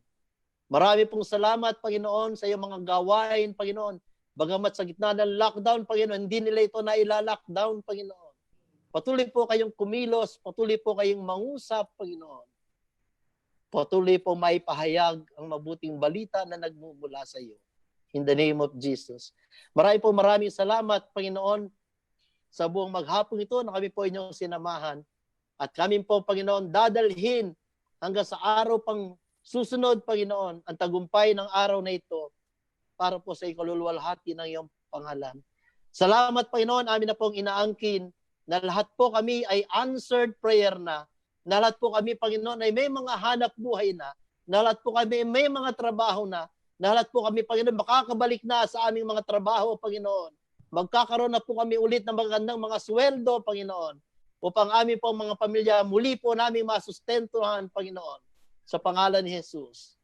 Marami pong salamat, Panginoon, sa iyong mga gawain, Panginoon. Bagamat sa gitna ng lockdown, Panginoon, hindi nila ito na ila-lockdown, Panginoon. Patuloy po kayong kumilos, patuloy po kayong mangusap, Panginoon. Patuloy po maipahayag ang mabuting balita na nagmumula sa iyo. In the name of Jesus. Maraming salamat, Panginoon, sa buong maghapong ito na kami po inyong sinamahan. At kami po, Panginoon, dadalhin hanggang sa araw pang susunod, Panginoon, ang tagumpay ng araw na ito para po sa ikaluluwalhati ng iyong pangalan. Salamat, Panginoon, amin na pong inaangkin na lahat po kami ay answered prayer na lahat po kami, Panginoon, ay may mga hanap buhay na lahat po kami may mga trabaho na lahat po kami, Panginoon, makakabalik na sa aming mga trabaho, Panginoon. Magkakaroon na po kami ulit ng magandang mga sweldo, Panginoon, upang aming po mga pamilya muli po namin masustentuhan, Panginoon, sa pangalan ni Jesus.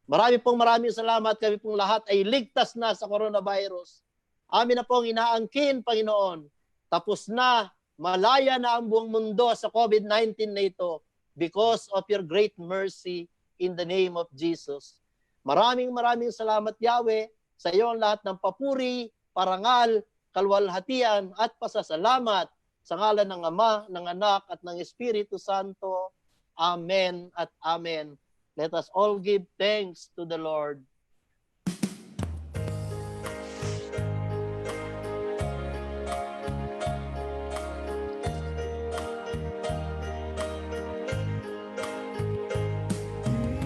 Maraming salamat. Kami pong lahat ay ligtas na sa coronavirus. Amin na pong inaangkin, Panginoon. Tapos na, malaya na ang buong mundo sa COVID-19 na ito because of your great mercy in the name of Jesus. Maraming salamat, Yahweh, sa iyo ang lahat ng papuri, parangal, kalwalhatian at pasasalamat sa ngalan ng Ama, ng Anak at ng Espiritu Santo. Amen at Amen. Let us all give thanks to the Lord.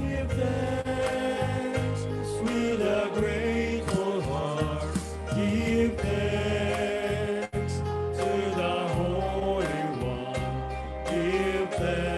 Give thanks with a grateful heart. Give thanks to the Holy One. Give thanks.